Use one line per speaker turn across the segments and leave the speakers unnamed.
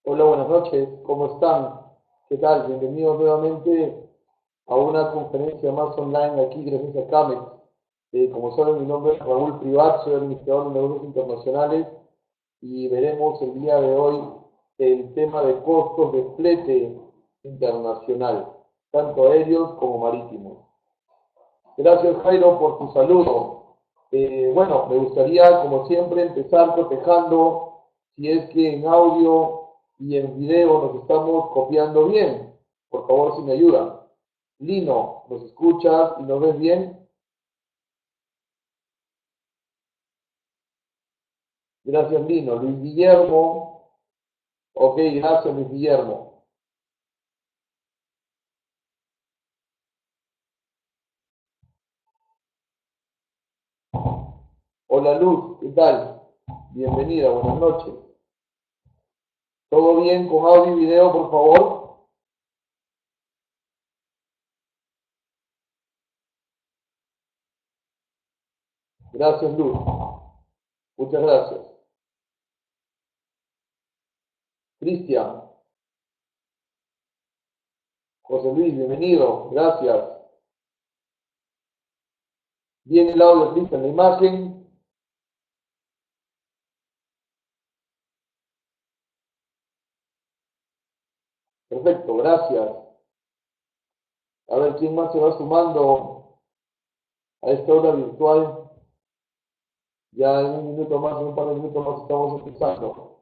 Hola, buenas noches, ¿cómo están? ¿Qué tal? Bienvenidos nuevamente a una conferencia más online aquí gracias a Camex. Como saben, mi nombre es Raúl Privat, soy administrador de negocios internacionales y veremos el día de hoy el tema de costos de flete internacional, tanto aéreos como marítimos. Gracias, Jairo, por tu saludo. Bueno, me gustaría, como siempre, empezar cotejando si es que en audio y en video nos estamos copiando bien. Por favor, si me ayudan. Lino, ¿nos escuchas y nos ves bien? Gracias, Lino. Luis Guillermo. Ok, gracias, Luis Guillermo. Hola, Luz, ¿qué tal? Bienvenida, buenas noches. ¿Todo bien con audio y video, por favor? Gracias, Luz. Muchas gracias. Cristian, José Luis, bienvenido. Gracias. Bien el audio, Cristian, la imagen. Perfecto, gracias. A ver quién más se va sumando a esta hora virtual. Ya en un minuto más, en un par de minutos más estamos empezando.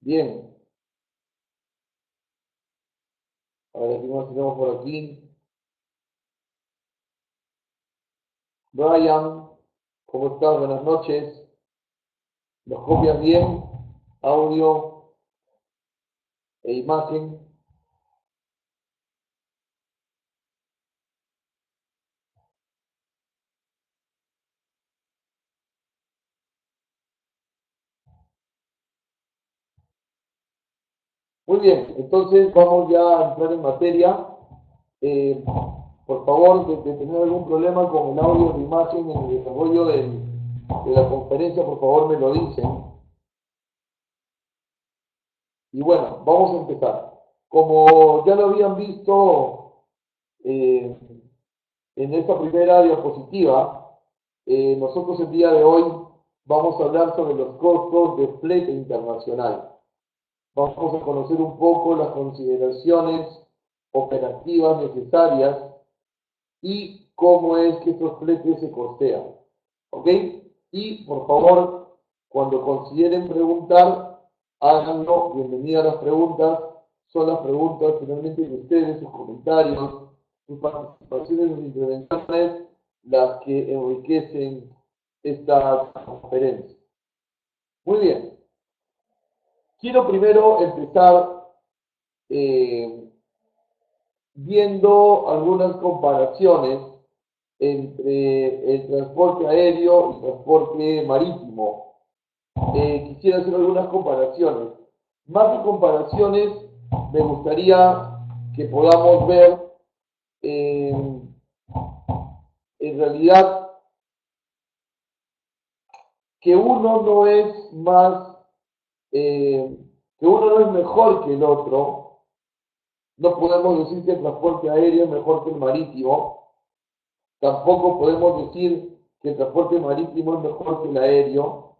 Bien, a ver quién más tenemos por aquí. Brian, ¿cómo estás? Buenas noches. ¿Nos copias bien? Audio e imagen. Muy bien, entonces vamos ya a entrar en materia. Eh, por favor, de tener algún problema con el audio o la imagen en el desarrollo de la conferencia, por favor me lo dicen. Y bueno, vamos a empezar. Como ya lo habían visto eh, en esta primera diapositiva, nosotros el día de hoy vamos a hablar sobre los costos de flete internacional. Vamos a conocer un poco las consideraciones operativas necesarias y cómo es que estos fletes se costean. ¿Ok? Y por favor, cuando consideren preguntar, háganlo. Bienvenidas las preguntas. Son las preguntas finalmente de ustedes, sus comentarios, sus participaciones, sus intervenciones, las que enriquecen esta conferencia. Muy bien. Quiero primero empezar eh, viendo algunas comparaciones entre el transporte aéreo y transporte marítimo. Quisiera hacer algunas comparaciones. Más que comparaciones, me gustaría que podamos ver eh, en realidad que uno no es más, que uno no es mejor que el otro. No podemos decir que el transporte aéreo es mejor que el marítimo. Tampoco podemos decir que el transporte marítimo es mejor que el aéreo.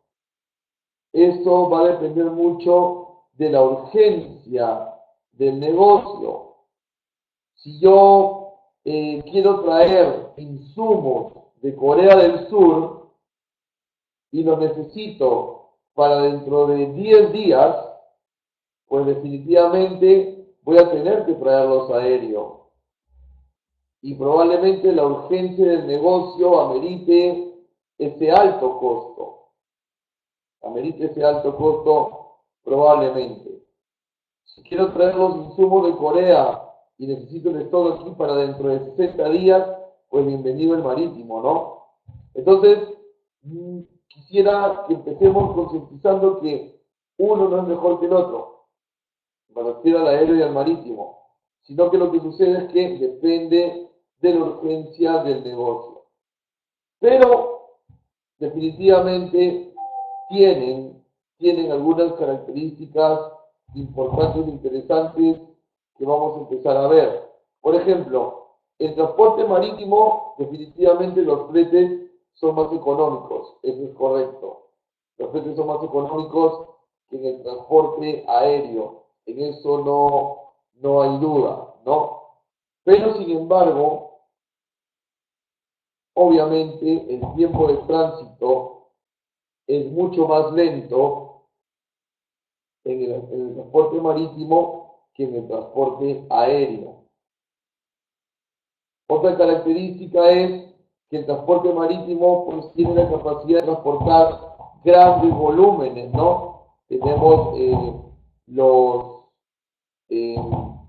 Esto va a depender mucho de la urgencia del negocio. Si yo quiero traer insumos de Corea del Sur y los necesito para dentro de 10 días, pues definitivamente voy a tener que traerlos aéreo. Y probablemente la urgencia del negocio amerite ese alto costo. Amerite ese alto costo probablemente. Si quiero traer los insumos de Corea y necesito el stock aquí para dentro de 60 días, pues bienvenido el marítimo, ¿no? Entonces, quisiera que empecemos concientizando que uno no es mejor que el otro, me refiero al aéreo y al marítimo, sino que lo que sucede es que depende de la urgencia del negocio. Pero definitivamente tienen algunas características importantes e interesantes que vamos a empezar a ver. Por ejemplo, el transporte marítimo, definitivamente los fletes son más económicos, eso es correcto. Los fletes son más económicos que en el transporte aéreo, en eso no hay duda, ¿no? Pero sin embargo, obviamente el tiempo de tránsito es mucho más lento en el transporte marítimo que en el transporte aéreo. Otra característica es que el transporte marítimo pues tiene la capacidad de transportar grandes volúmenes, ¿no? Tenemos los eh,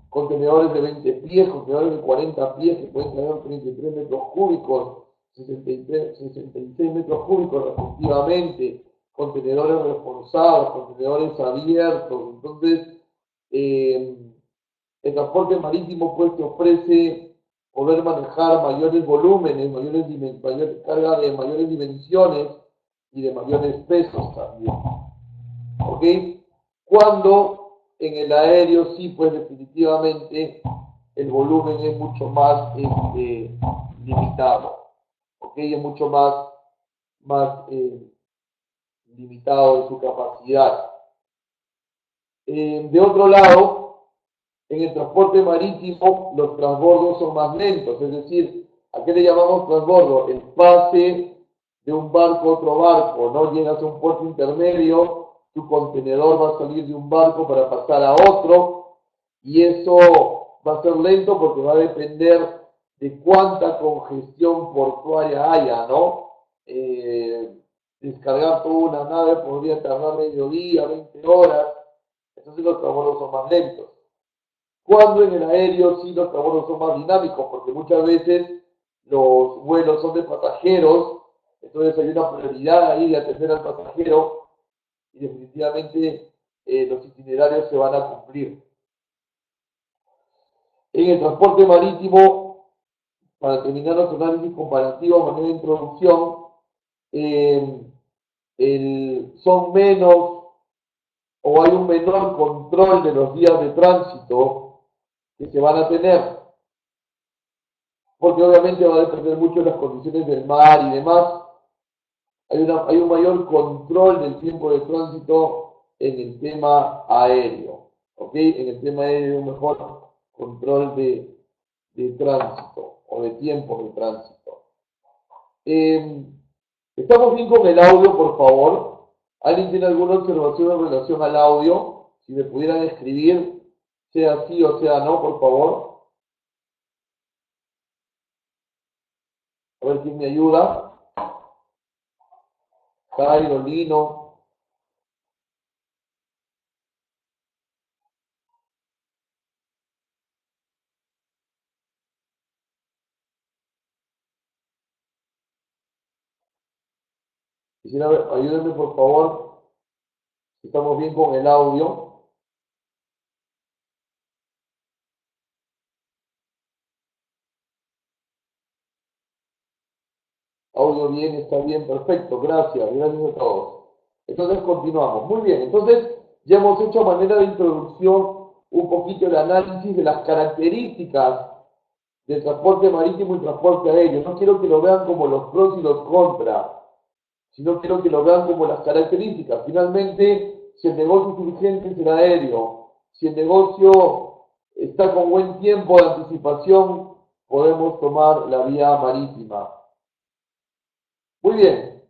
contenedores de 20 pies, contenedores de 40 pies que pueden tener 33 metros cúbicos, 66 metros cúbicos respectivamente, contenedores reforzados, contenedores abiertos. Entonces, el transporte marítimo pues te ofrece poder manejar mayores volúmenes, mayor carga de mayores dimensiones y de mayores pesos también. ¿Ok? Cuando en el aéreo sí, pues definitivamente el volumen es mucho más limitado. ¿Ok? Es mucho más limitado en su capacidad. De otro lado, en el transporte marítimo los transbordos son más lentos, es decir, ¿a qué le llamamos transbordo? El pase de un barco a otro barco, ¿no? Llegas a un puerto intermedio, tu contenedor va a salir de un barco para pasar a otro, y eso va a ser lento porque va a depender de cuánta congestión portuaria haya, ¿no? Descargar toda una nave podría tardar medio día, 20 horas, entonces los transbordos son más lentos. Cuando en el aéreo sí los transbordos son más dinámicos, porque muchas veces los vuelos son de pasajeros, entonces hay una prioridad ahí de atender al pasajero y definitivamente los itinerarios se van a cumplir. En el transporte marítimo, para terminar nuestro análisis comparativo a manera de introducción, son menos o hay un menor control de los días de tránsito que se van a tener, porque obviamente va a depender mucho de las condiciones del mar y demás. Hay un mayor control del tiempo de tránsito en el tema aéreo, ¿ok? En el tema aéreo hay un mejor control de tránsito o de tiempo de tránsito. ¿Estamos bien con el audio, por favor? ¿Alguien tiene alguna observación en relación al audio? Si me pudieran escribir, sea sí o sea no, por favor. A ver quién me ayuda. Jairo, Lino. Quisiera ver, ayúdenme, por favor, si estamos bien con el audio. Audio bien, está bien, perfecto, gracias a todos. Entonces continuamos. Muy bien, entonces ya hemos hecho a manera de introducción un poquito el análisis de las características del transporte marítimo y transporte aéreo. No quiero que lo vean como los pros y los contras, sino quiero que lo vean como las características. Finalmente, si el negocio es urgente es el aéreo, si el negocio está con buen tiempo de anticipación, podemos tomar la vía marítima. Muy bien,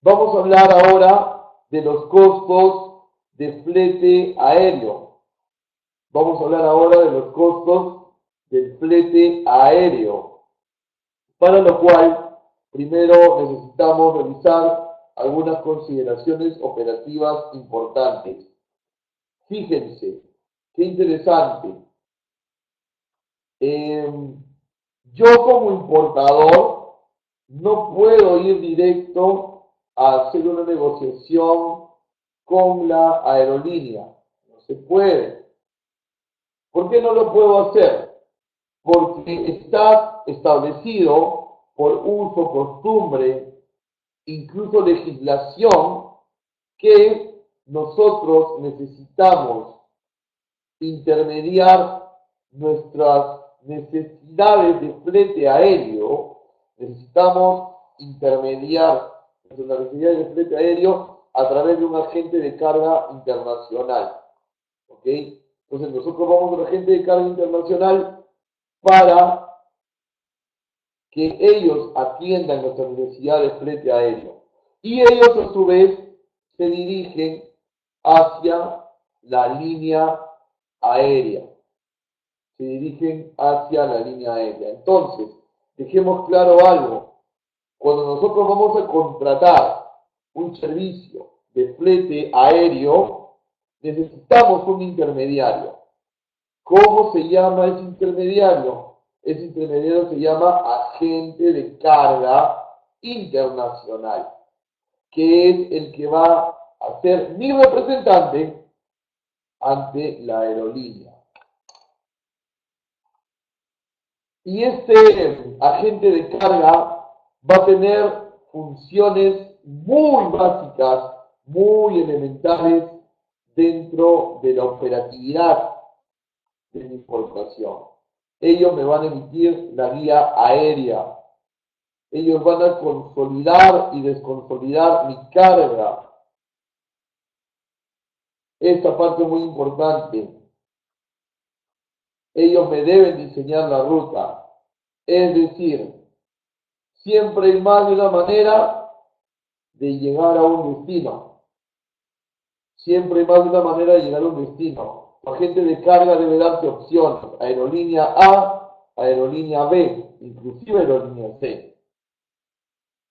vamos a hablar ahora de los costos de flete aéreo. Vamos a hablar ahora de los costos del flete aéreo, para lo cual primero necesitamos revisar algunas consideraciones operativas importantes. Fíjense, qué interesante. Yo como importador no puedo ir directo a hacer una negociación con la aerolínea. No se puede. ¿Por qué no lo puedo hacer? Porque está establecido por uso, costumbre, incluso legislación, que nosotros necesitamos intermediar nuestras necesidades de flete aéreo, necesitamos intermediar nuestras necesidades de flete aéreo a través de un agente de carga internacional. ¿Ok? Entonces nosotros vamos a un agente de carga internacional para que ellos atiendan nuestras necesidades de flete aéreo. Y ellos a su vez se dirigen hacia la línea aérea. Se dirigen hacia la línea aérea. Entonces, dejemos claro algo. Cuando nosotros vamos a contratar un servicio de flete aéreo, necesitamos un intermediario. ¿Cómo se llama ese intermediario? Ese intermediario se llama agente de carga internacional, que es el que va a ser mi representante ante la aerolínea. Y este agente de carga va a tener funciones muy básicas, muy elementales dentro de la operatividad de mi importación. Ellos me van a emitir la guía aérea. Ellos van a consolidar y desconsolidar mi carga. Esta parte es muy importante. Ellos me deben diseñar la ruta. Es decir, siempre hay más de una manera de llegar a un destino. Siempre hay más de una manera de llegar a un destino. La agente de carga debe darte opciones. Aerolínea A, aerolínea B, inclusive aerolínea C.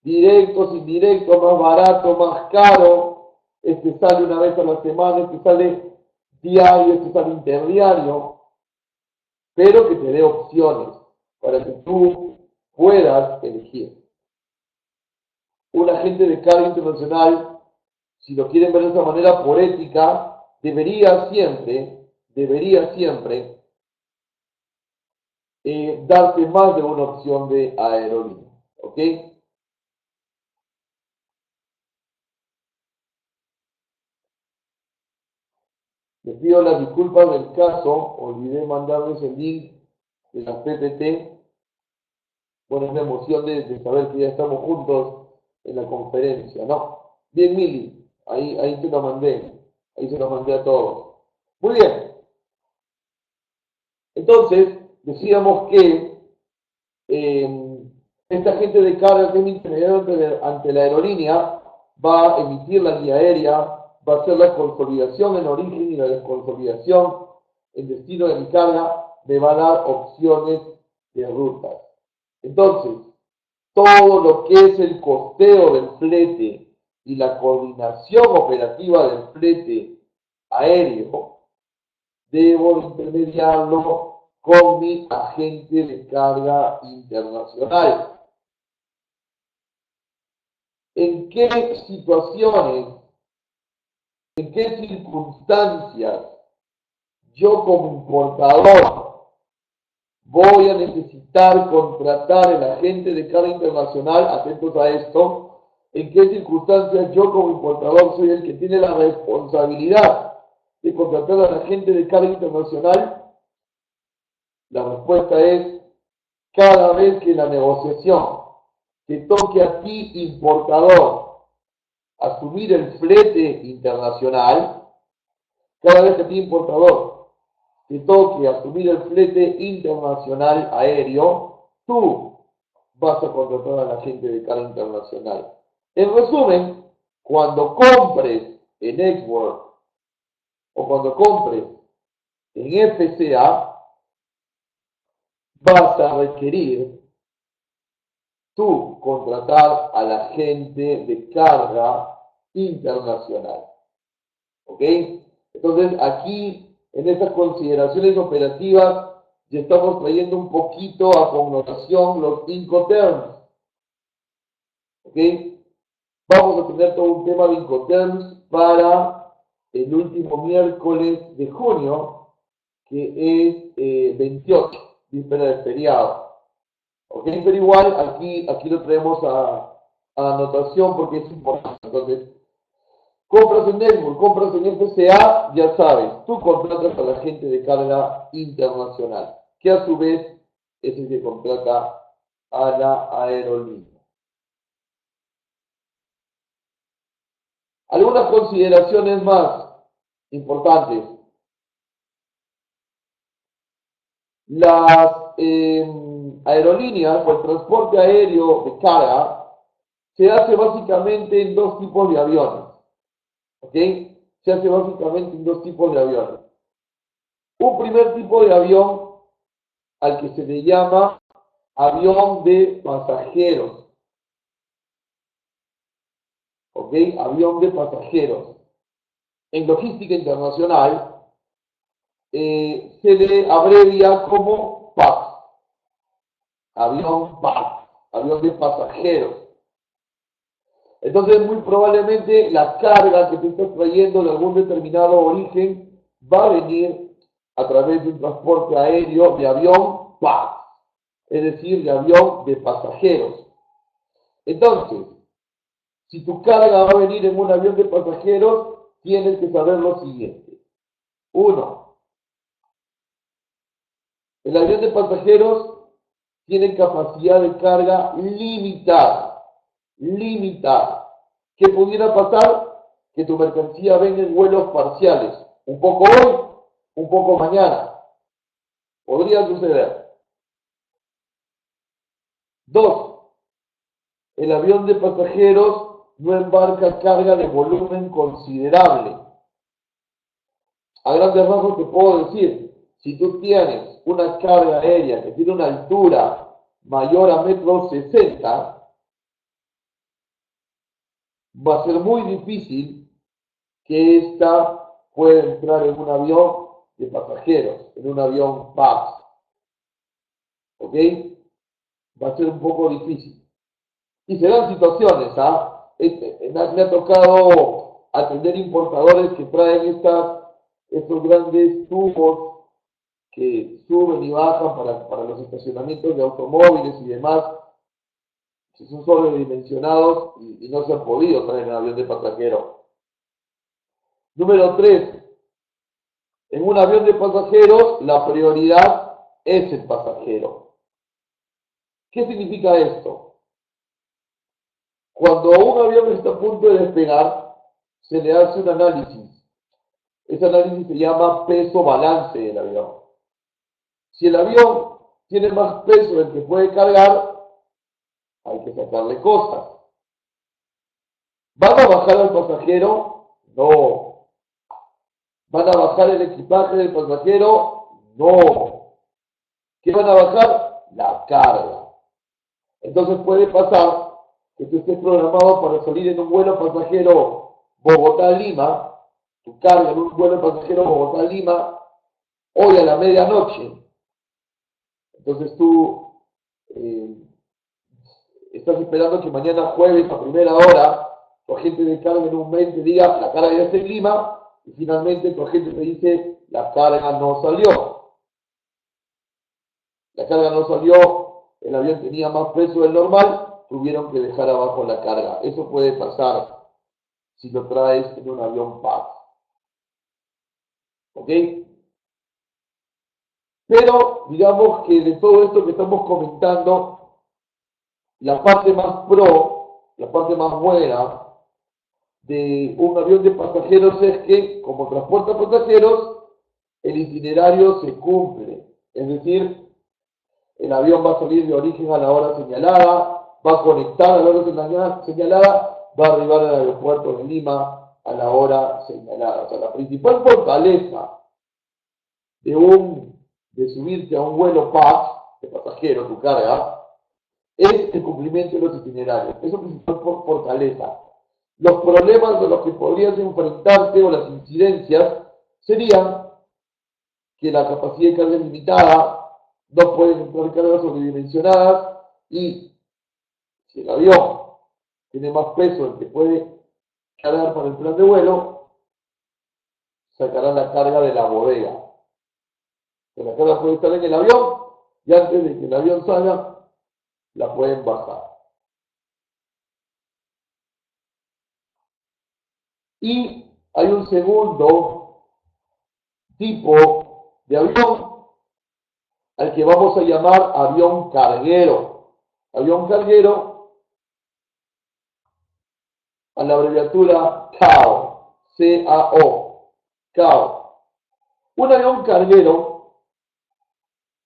Directos, indirectos, más barato, más caro. Este sale una vez a la semana, este sale diario, este sale interdiario. Pero que te dé opciones para que tú puedas elegir. Un agente de carga internacional, si lo quieren ver de esa manera por ética, debería siempre darte más de una opción de aerolínea. ¿Ok? Les pido las disculpas del caso, olvidé mandarles el link de la PPT. Bueno, es la emoción de saber que ya estamos juntos en la conferencia, ¿no? Bien, Mili, ahí te lo mandé, ahí se lo mandé a todos. Muy bien, entonces decíamos que esta gente de carga que es mi intermediario ante la aerolínea va a emitir la guía aérea, va a hacer la consolidación en origen y la desconsolidación en destino de mi carga, me va a dar opciones de rutas. Entonces, todo lo que es el costeo del flete y la coordinación operativa del flete aéreo, debo intermediarlo con mi agente de carga internacional. ¿En qué situaciones, en qué circunstancias yo como importador voy a necesitar contratar el agente de carga internacional? Atentos a esto. ¿En qué circunstancias yo como importador soy el que tiene la responsabilidad de contratar al agente de carga internacional? La respuesta es cada vez que la negociación te toque a ti, importador, asumir el flete internacional, cada vez que a ti, importador, te toque asumir el flete internacional aéreo, tú vas a contratar a la gente de carga internacional. En resumen, cuando compres en Export o cuando compres en FCA, vas a requerir tú contratar al agente de carga internacional. ¿Ok? Entonces, aquí, en estas consideraciones operativas, ya estamos trayendo un poquito a connotación los Incoterms. ¿Ok? Vamos a tener todo un tema de Incoterms para el último miércoles de junio, que es 28, víspera del feriado. ¿Ok? Pero igual aquí lo traemos a anotación porque es importante. Entonces, compras en Network, compras en FCA, ya sabes, tú contratas a la gente de carga internacional, que a su vez es el que contrata a la aerolínea. Algunas consideraciones más importantes. Las aerolíneas o el transporte aéreo de carga se hace básicamente en dos tipos de aviones. ¿Ok? Se hace básicamente en dos tipos de aviones. Un primer tipo de avión al que se le llama avión de pasajeros. ¿Ok? Avión de pasajeros. En logística internacional se le abrevia como PAX. Avión PAX. Avión de pasajeros. Entonces, muy probablemente la carga que tú estás trayendo de algún determinado origen va a venir a través de un transporte aéreo de avión PAX, es decir, de avión de pasajeros. Entonces, si tu carga va a venir en un avión de pasajeros, tienes que saber lo siguiente. Uno, el avión de pasajeros tiene capacidad de carga limitada. Limitada. ¿Qué pudiera pasar? Que tu mercancía venga en vuelos parciales. Un poco hoy, un poco mañana. Podría suceder. Dos, el avión de pasajeros no embarca carga de volumen considerable. A grandes rasgos te puedo decir, si tú tienes una carga aérea que tiene una altura mayor a 1,60 m, va a ser muy difícil que ésta pueda entrar en un avión de pasajeros, en un avión PAX. ¿Ok? Va a ser un poco difícil. Y se dan situaciones, ¿ah? Me ha tocado atender importadores que traen estos grandes tubos que suben y bajan para los estacionamientos de automóviles y demás, que son sobredimensionados y no se han podido traer en avión de pasajero. Número 3. En un avión de pasajeros, la prioridad es el pasajero. ¿Qué significa esto? Cuando un avión está a punto de despegar, se le hace un análisis. Ese análisis se llama peso-balance del avión. Si el avión tiene más peso del que puede cargar, hay que sacarle cosas. ¿Van a bajar al pasajero? No. ¿Van a bajar el equipaje del pasajero? No. ¿Qué van a bajar? La carga. Entonces puede pasar que tú estés programado para salir en un vuelo pasajero Bogotá-Lima, tu carga en un vuelo pasajero Bogotá-Lima, hoy a la medianoche. Entonces tú estás esperando que mañana jueves a primera hora tu agente de carga en un mail te diga la carga ya está en Lima y finalmente tu agente te dice la carga no salió. La carga no salió, el avión tenía más peso del normal, tuvieron que dejar abajo la carga. Eso puede pasar si lo traes en un avión PAX. ¿Ok? Pero digamos que de todo esto que estamos comentando, la parte más pro, la parte más buena de un avión de pasajeros es que, como transporta pasajeros, el itinerario se cumple. Es decir, el avión va a salir de origen a la hora señalada, va a conectar a la hora señalada, va a arribar al aeropuerto de Lima a la hora señalada. O sea, la principal fortaleza de subirte a un vuelo PAX, de pasajero, tu carga, es el cumplimiento de los itinerarios. Eso es la principal fortaleza. Los problemas de los que podrías enfrentarte o las incidencias serían que la capacidad de carga es limitada, no pueden entrar cargas sobredimensionadas y si el avión tiene más peso, el que puede cargar para el plan de vuelo, sacará la carga de la bodega. Que la carga puede estar en el avión y antes de que el avión salga, la pueden bajar. Y hay un segundo tipo de avión al que vamos a llamar avión carguero. Avión carguero, a la abreviatura CAO, C-A-O, CAO. Un avión carguero,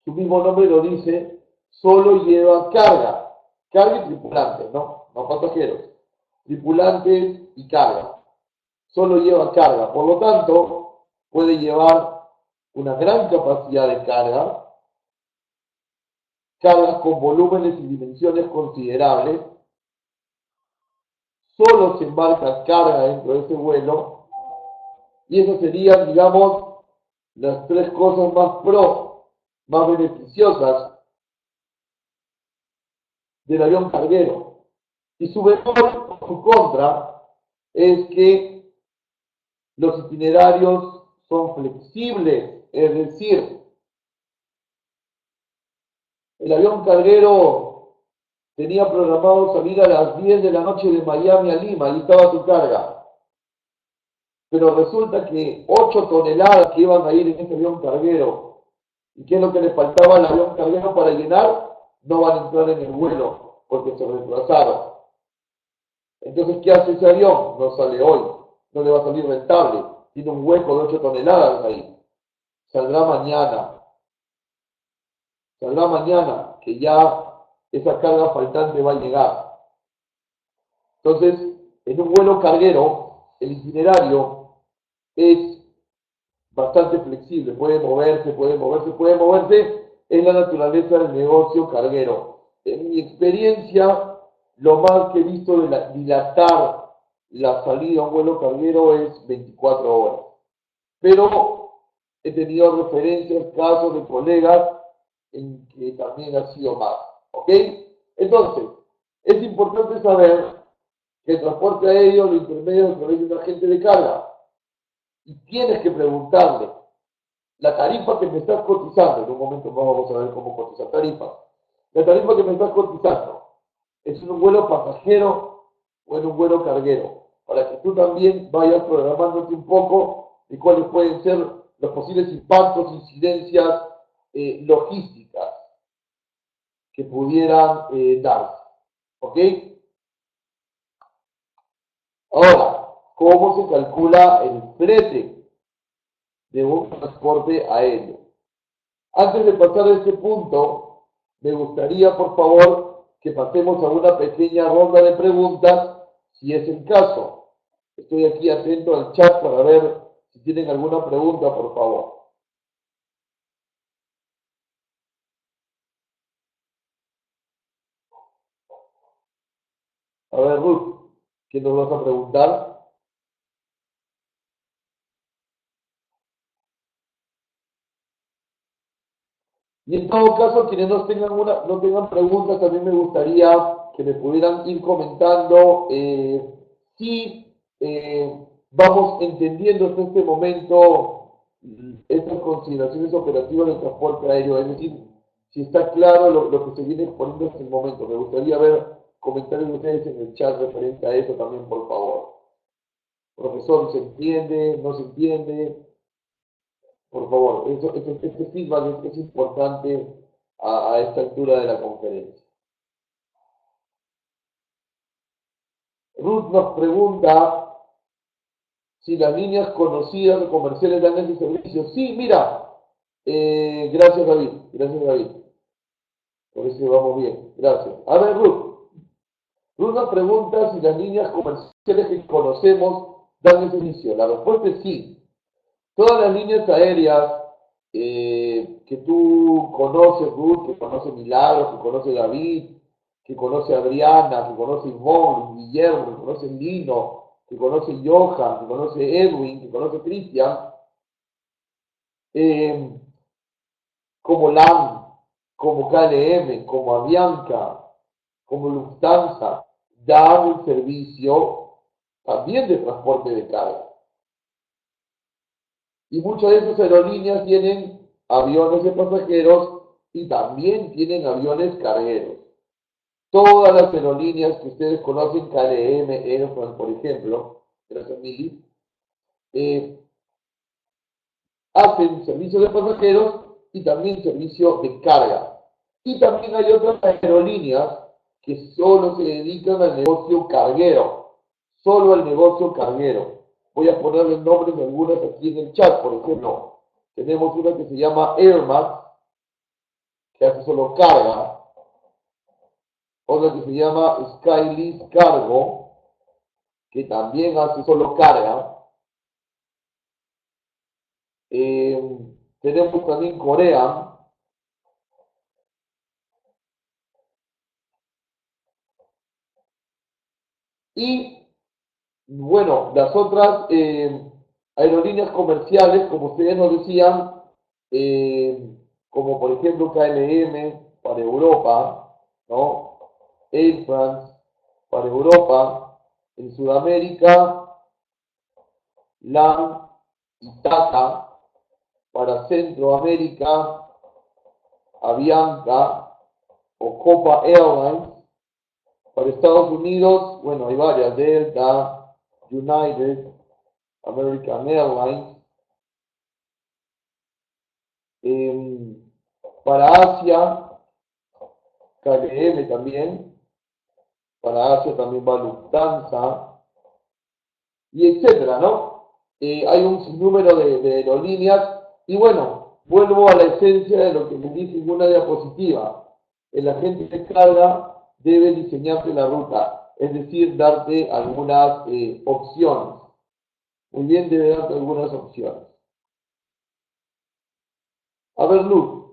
su mismo nombre lo dice, solo lleva carga y tripulantes, ¿no? No pasajeros, tripulantes y carga. Solo lleva carga, por lo tanto, puede llevar una gran capacidad de cargas con volúmenes y dimensiones considerables. Solo se embarca carga dentro de ese vuelo y esas serían, digamos, las tres cosas más beneficiosas del avión carguero. Y su mejor o su contra es que los itinerarios son flexibles, es decir, el avión carguero tenía programado salir a las 10 de la noche de Miami a Lima, ahí estaba su carga. Pero resulta que 8 toneladas que iban a ir en ese avión carguero, ¿y qué es lo que le faltaba al avión carguero para llenar? No van a entrar en el vuelo porque se retrasaron. Entonces, ¿qué hace ese avión? No sale hoy, no le va a salir rentable. Tiene un hueco de 8 toneladas ahí. Saldrá mañana, que ya esa carga faltante va a llegar. Entonces, en un vuelo carguero, el itinerario es bastante flexible, puede moverse, es la naturaleza del negocio carguero. En mi experiencia, lo más que he visto de dilatar la salida a un vuelo carguero es 24 horas. Pero he tenido referencias, casos de colegas en que también ha sido más. ¿Ok? Entonces, es importante saber que el transporte aéreo lo intermedia a través de un agente de carga. Y tienes que preguntarle, la tarifa que me estás cotizando, en un momento más vamos a ver cómo cotizar tarifas, la tarifa que me estás cotizando, ¿es en un vuelo pasajero o en un vuelo carguero? Para que tú también vayas programándote un poco de cuáles pueden ser los posibles impactos, incidencias logísticas que pudieran darse. ¿Ok? Ahora, ¿cómo se calcula el flete de un transporte aéreo? Antes de pasar a este punto, me gustaría, por favor, que pasemos a una pequeña ronda de preguntas, si es el caso. Estoy aquí atento al chat para ver si tienen alguna pregunta, por favor. A ver, Ruth, ¿qué nos vas a preguntar? Y en todo caso, quienes no tengan preguntas, también me gustaría que me pudieran ir comentando si vamos entendiendo hasta este momento estas consideraciones operativas del transporte aéreo, es decir, si está claro lo que se viene exponiendo hasta el momento. Me gustaría ver comentarios de ustedes en el chat referente a eso también, por favor. Profesor, ¿se entiende? ¿No se entiende? Por favor, este feedback es importante a esta altura de la conferencia. Ruth nos pregunta si las líneas conocidas o comerciales dan ese servicio. Sí, mira, gracias David, por eso vamos bien, gracias. A ver, Ruth nos pregunta si las líneas comerciales que conocemos dan ese servicio. La respuesta es sí. Todas las líneas aéreas que tú conoces, Ruth, que conoce Milagros, que conoce David, que conoce Adriana, que conoce Ivonne, Guillermo, que conoce Lino, que conoce Johan, que conoce Edwin, que conoce Cristian, eh, como LAN, como KLM, como Avianca, como Lufthansa, dan el servicio también de transporte de carga. Y muchas de esas aerolíneas tienen aviones de pasajeros y también tienen aviones cargueros. Todas las aerolíneas que ustedes conocen, KLM, Air France, por ejemplo, gracias Mili, hacen servicio de pasajeros y también servicio de carga. Y también hay otras aerolíneas que solo se dedican al negocio carguero, solo al negocio carguero. Voy a ponerle nombres de algunas aquí en el chat, por ejemplo. Tenemos una que se llama Airmax, que hace solo carga. Otra que se llama Skylist Cargo, que también hace solo carga. Tenemos también Corea. Y bueno, las otras aerolíneas comerciales, como ustedes nos decían, como por ejemplo KLM para Europa, ¿no? Air France para Europa, en Sudamérica, LAN y TACA para Centroamérica, Avianca o Copa Airlines. Para Estados Unidos, bueno, hay varias, Delta, United, American Airlines. Para Asia, KLM también. Para Asia también va Lufthansa. Y etcétera, ¿no? Hay un sinnúmero de aerolíneas. Y bueno, vuelvo a la esencia de lo que me dije en una diapositiva. El agente de carga debe diseñarte la ruta, es decir, darte algunas opciones. Muy bien, debe darte algunas opciones. A ver, Luz.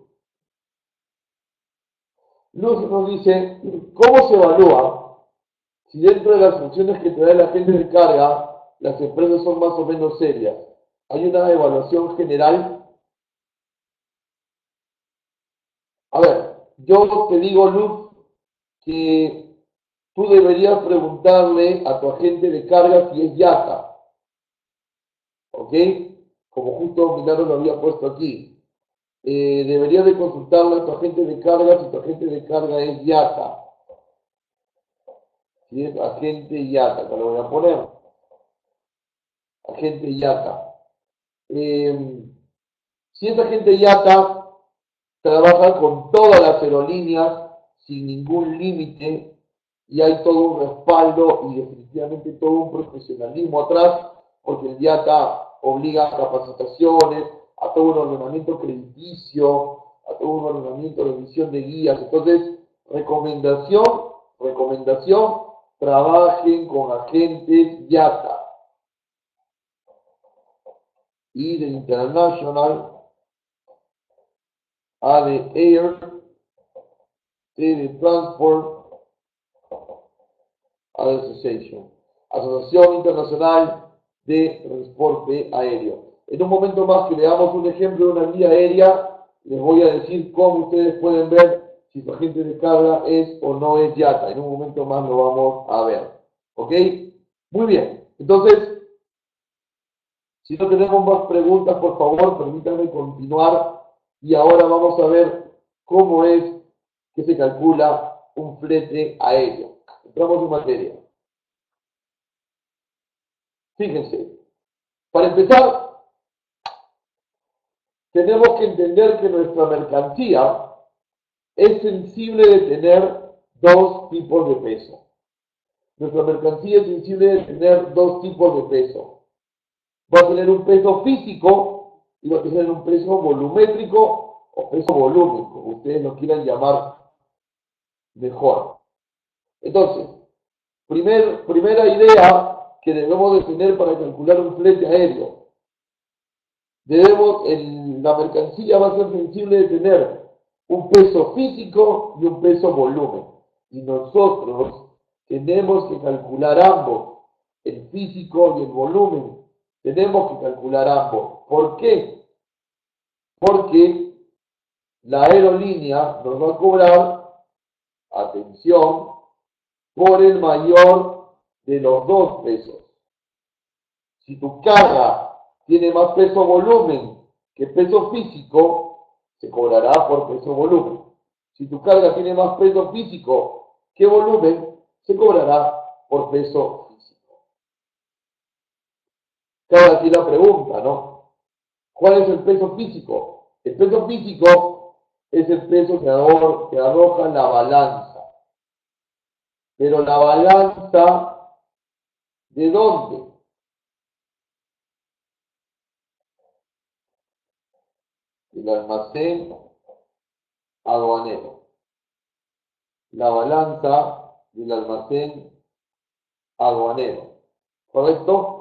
Luz nos dice, ¿cómo se evalúa si dentro de las funciones que te da el agente de carga, las empresas son más o menos serias? ¿Hay una evaluación general? A ver, yo te digo, Luz, que tú deberías preguntarle a tu agente de carga si es YATA, ¿ok? Como justo Milano lo había puesto aquí. Deberías de consultarle a tu agente de carga si tu agente de carga es YATA. Si es agente YATA, que lo voy a poner. Agente YATA. Si es agente YATA, trabaja con todas las aerolíneas sin ningún límite y hay todo un respaldo y definitivamente todo un profesionalismo atrás, porque el YATA obliga a capacitaciones, a todo un ordenamiento crediticio, a todo un ordenamiento de emisión de guías. Entonces, recomendación, trabajen con agentes YATA. Y de International, A de Air, T de Transport, Association, Asociación Internacional de Transporte Aéreo. En un momento más que veamos un ejemplo de una vía aérea, les voy a decir cómo ustedes pueden ver si su agente de carga es o no es YATA. En un momento más lo vamos a ver. ¿Ok? Muy bien. Entonces, si no tenemos más preguntas, por favor, permítanme continuar. Y ahora vamos a ver cómo es que se calcula un flete aéreo. Entramos en materia. Fíjense, para empezar, tenemos que entender que nuestra mercancía es sensible de tener dos tipos de peso. Nuestra mercancía es sensible de tener dos tipos de peso. Va a tener un peso físico y va a tener un peso volumétrico o peso volumen, como ustedes lo quieran llamar mejor. Entonces, primera idea que debemos de tener para calcular un flete aéreo. La mercancía va a ser sensible de tener un peso físico y un peso volumen. Y nosotros tenemos que calcular ambos, el físico y el volumen. Tenemos que calcular ambos. ¿Por qué? Porque la aerolínea nos va a cobrar, atención, por el mayor de los dos pesos. Si tu carga tiene más peso volumen que peso físico, se cobrará por peso volumen. Si tu carga tiene más peso físico que volumen, se cobrará por peso físico. Cada aquí la pregunta, ¿no? ¿Cuál es el peso físico? El peso físico es el peso que arroja la balanza. Pero la balanza, ¿de dónde? Del almacén aduanero. La balanza del almacén aduanero. ¿Correcto?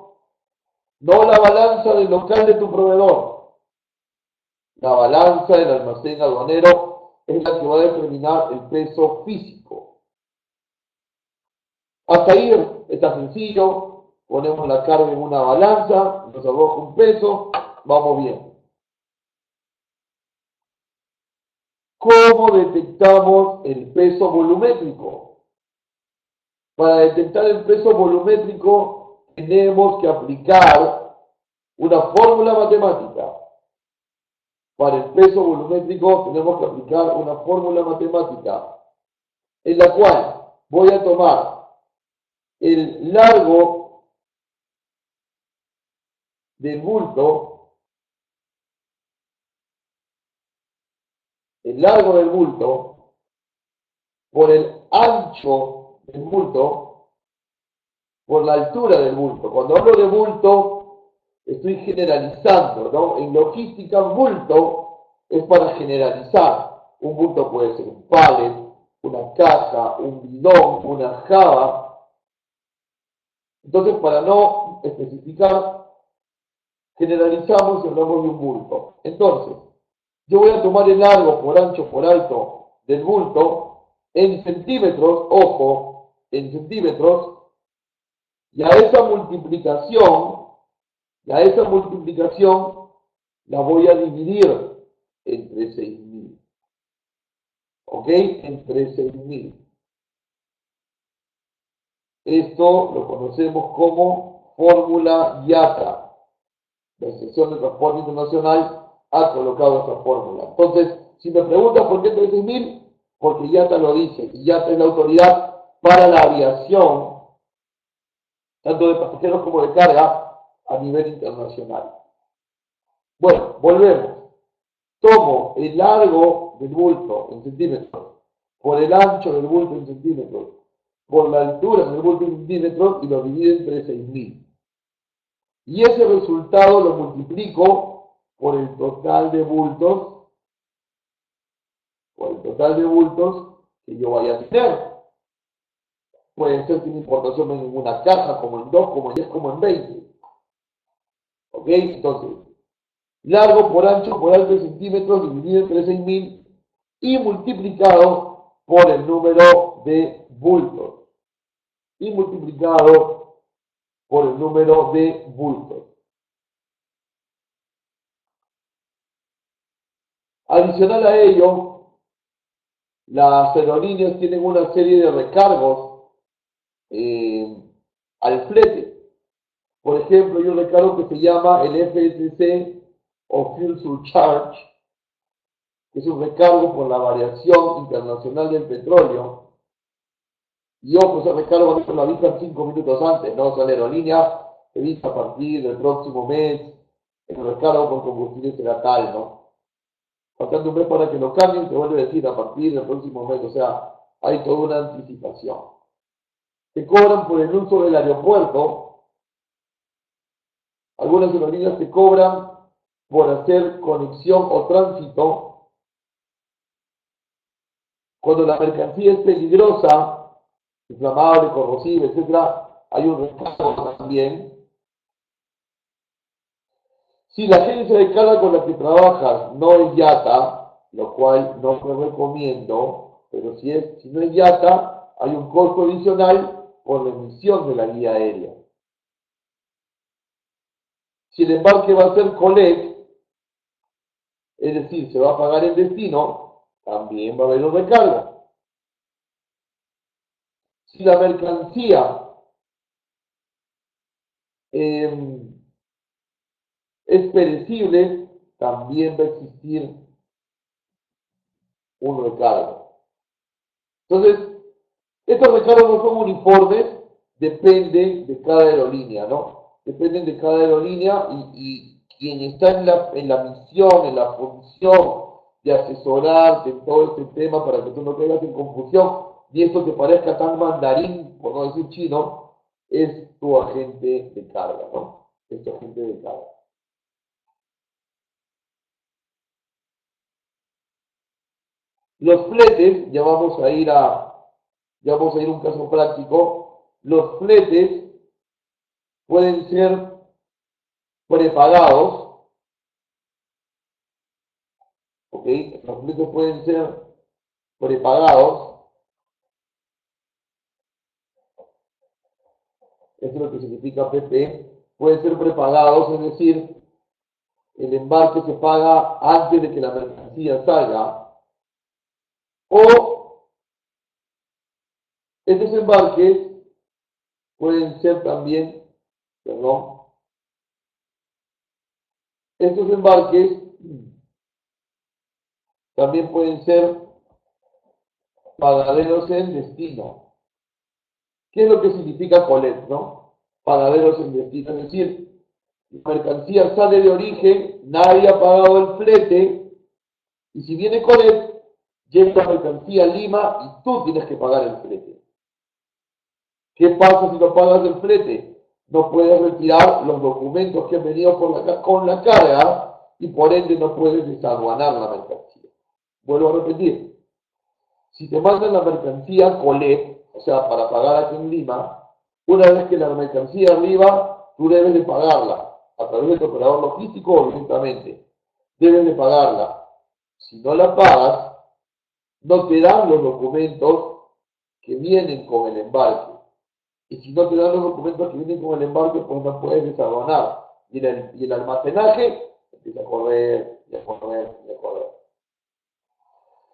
No la balanza del local de tu proveedor. La balanza del almacén aduanero es la que va a determinar el peso físico. Hasta ahí está sencillo. Ponemos la carga en una balanza, nos arroja un peso, vamos bien. ¿Cómo detectamos el peso volumétrico? Para detectar el peso volumétrico tenemos que aplicar una fórmula matemática. Para el peso volumétrico tenemos que aplicar una fórmula matemática en la cual voy a tomar el largo del bulto, por el ancho del bulto, por la altura del bulto. Cuando hablo de bulto, estoy generalizando, ¿no? En logística, bulto es para generalizar. Un bulto puede ser un pallet, una caja, un bidón, una java. Entonces, para no especificar, generalizamos y hablamos de un bulto. Entonces, yo voy a tomar el largo por ancho por alto del bulto en centímetros, ojo, en centímetros, y a esa multiplicación la voy a dividir entre 6.000. ¿Ok? Entre 6.000. Esto lo conocemos como fórmula IATA. La Asociación de Transporte Internacional ha colocado esta fórmula. Entonces, si me preguntas por qué 13.000, porque IATA lo dice, y IATA es la autoridad para la aviación, tanto de pasajeros como de carga, a nivel internacional. Bueno, volvemos. Tomo el largo del bulto en centímetros, por el ancho del bulto en centímetros, por la altura del bulto en centímetros y lo divido entre 6.000. Y ese resultado lo multiplico por el total de bultos, que yo vaya a tener. Puede ser que una importación venga en una caja, como en 2, como en 10, como en 20. ¿Ok? Entonces, largo por ancho por alto de centímetros dividido entre 6.000 y multiplicado por el número de bultos. Adicional a ello, las aerolíneas tienen una serie de recargos al flete. Por ejemplo, hay un recargo que se llama el FSC o Fuel Surcharge, que es un recargo por la variación internacional del petróleo. Y ojo, ese recargo no lo avisan 5 minutos antes, ¿no? O sea, la aerolínea te dice a partir del próximo mes, el recargo por combustible será tal, ¿no? Faltando un mes para que lo cambien, te vuelve a decir a partir del próximo mes, o sea, hay toda una anticipación. Te cobran por el uso del aeropuerto. Algunas aerolíneas te cobran por hacer conexión o tránsito. Cuando la mercancía es peligrosa, inflamable, corrosiva, etc., hay un recargo también. Si la agencia de carga con la que trabajas no es IATA, lo cual no te recomiendo, pero si no es IATA, hay un costo adicional por la emisión de la guía aérea. Si el embarque va a ser collect, es decir, se va a pagar en destino, también va a haber un recargo. Si la mercancía eh, es perecible, también va a existir un recargo. Entonces, estos recargos no son uniformes, dependen de cada aerolínea, ¿no? Dependen de cada aerolínea y quien está en la misión, en la función de asesorarte en todo este tema para que tú no caigas en confusión y esto te parezca tan mandarín, por no decir chino, es tu agente de carga, ¿no? Es tu agente de carga. Los fletes, ya vamos a ir a un caso práctico, los fletes pueden ser prepagados, ¿ok? Los fletes pueden ser prepagados, eso es lo que significa PP, pueden ser prepagados, es decir, el embarque se paga antes de que la mercancía salga, o estos embarques pueden ser también, perdón, estos embarques también pueden ser pagaderos en destino. ¿Qué es lo que significa colet, no? Pagaderos en destino, es decir, la mercancía sale de origen, nadie ha pagado el flete, y si viene colet, llega la mercancía a Lima y tú tienes que pagar el flete. ¿Qué pasa si no pagas el flete? No puedes retirar los documentos que han venido con la carga y por ende no puedes desaduanar la mercancía. Vuelvo a repetir, si te mandan la mercancía colet, o sea, para pagar aquí en Lima, una vez que la mercancía arriba, tú debes de pagarla a través de tu operador logístico o directamente. Debes de pagarla. Si no la pagas, no te dan los documentos que vienen con el embarque. Y si no te dan los documentos que vienen con el embarque, pues no puedes desaduanar. Y el almacenaje empieza a correr, y a correr, y a correr.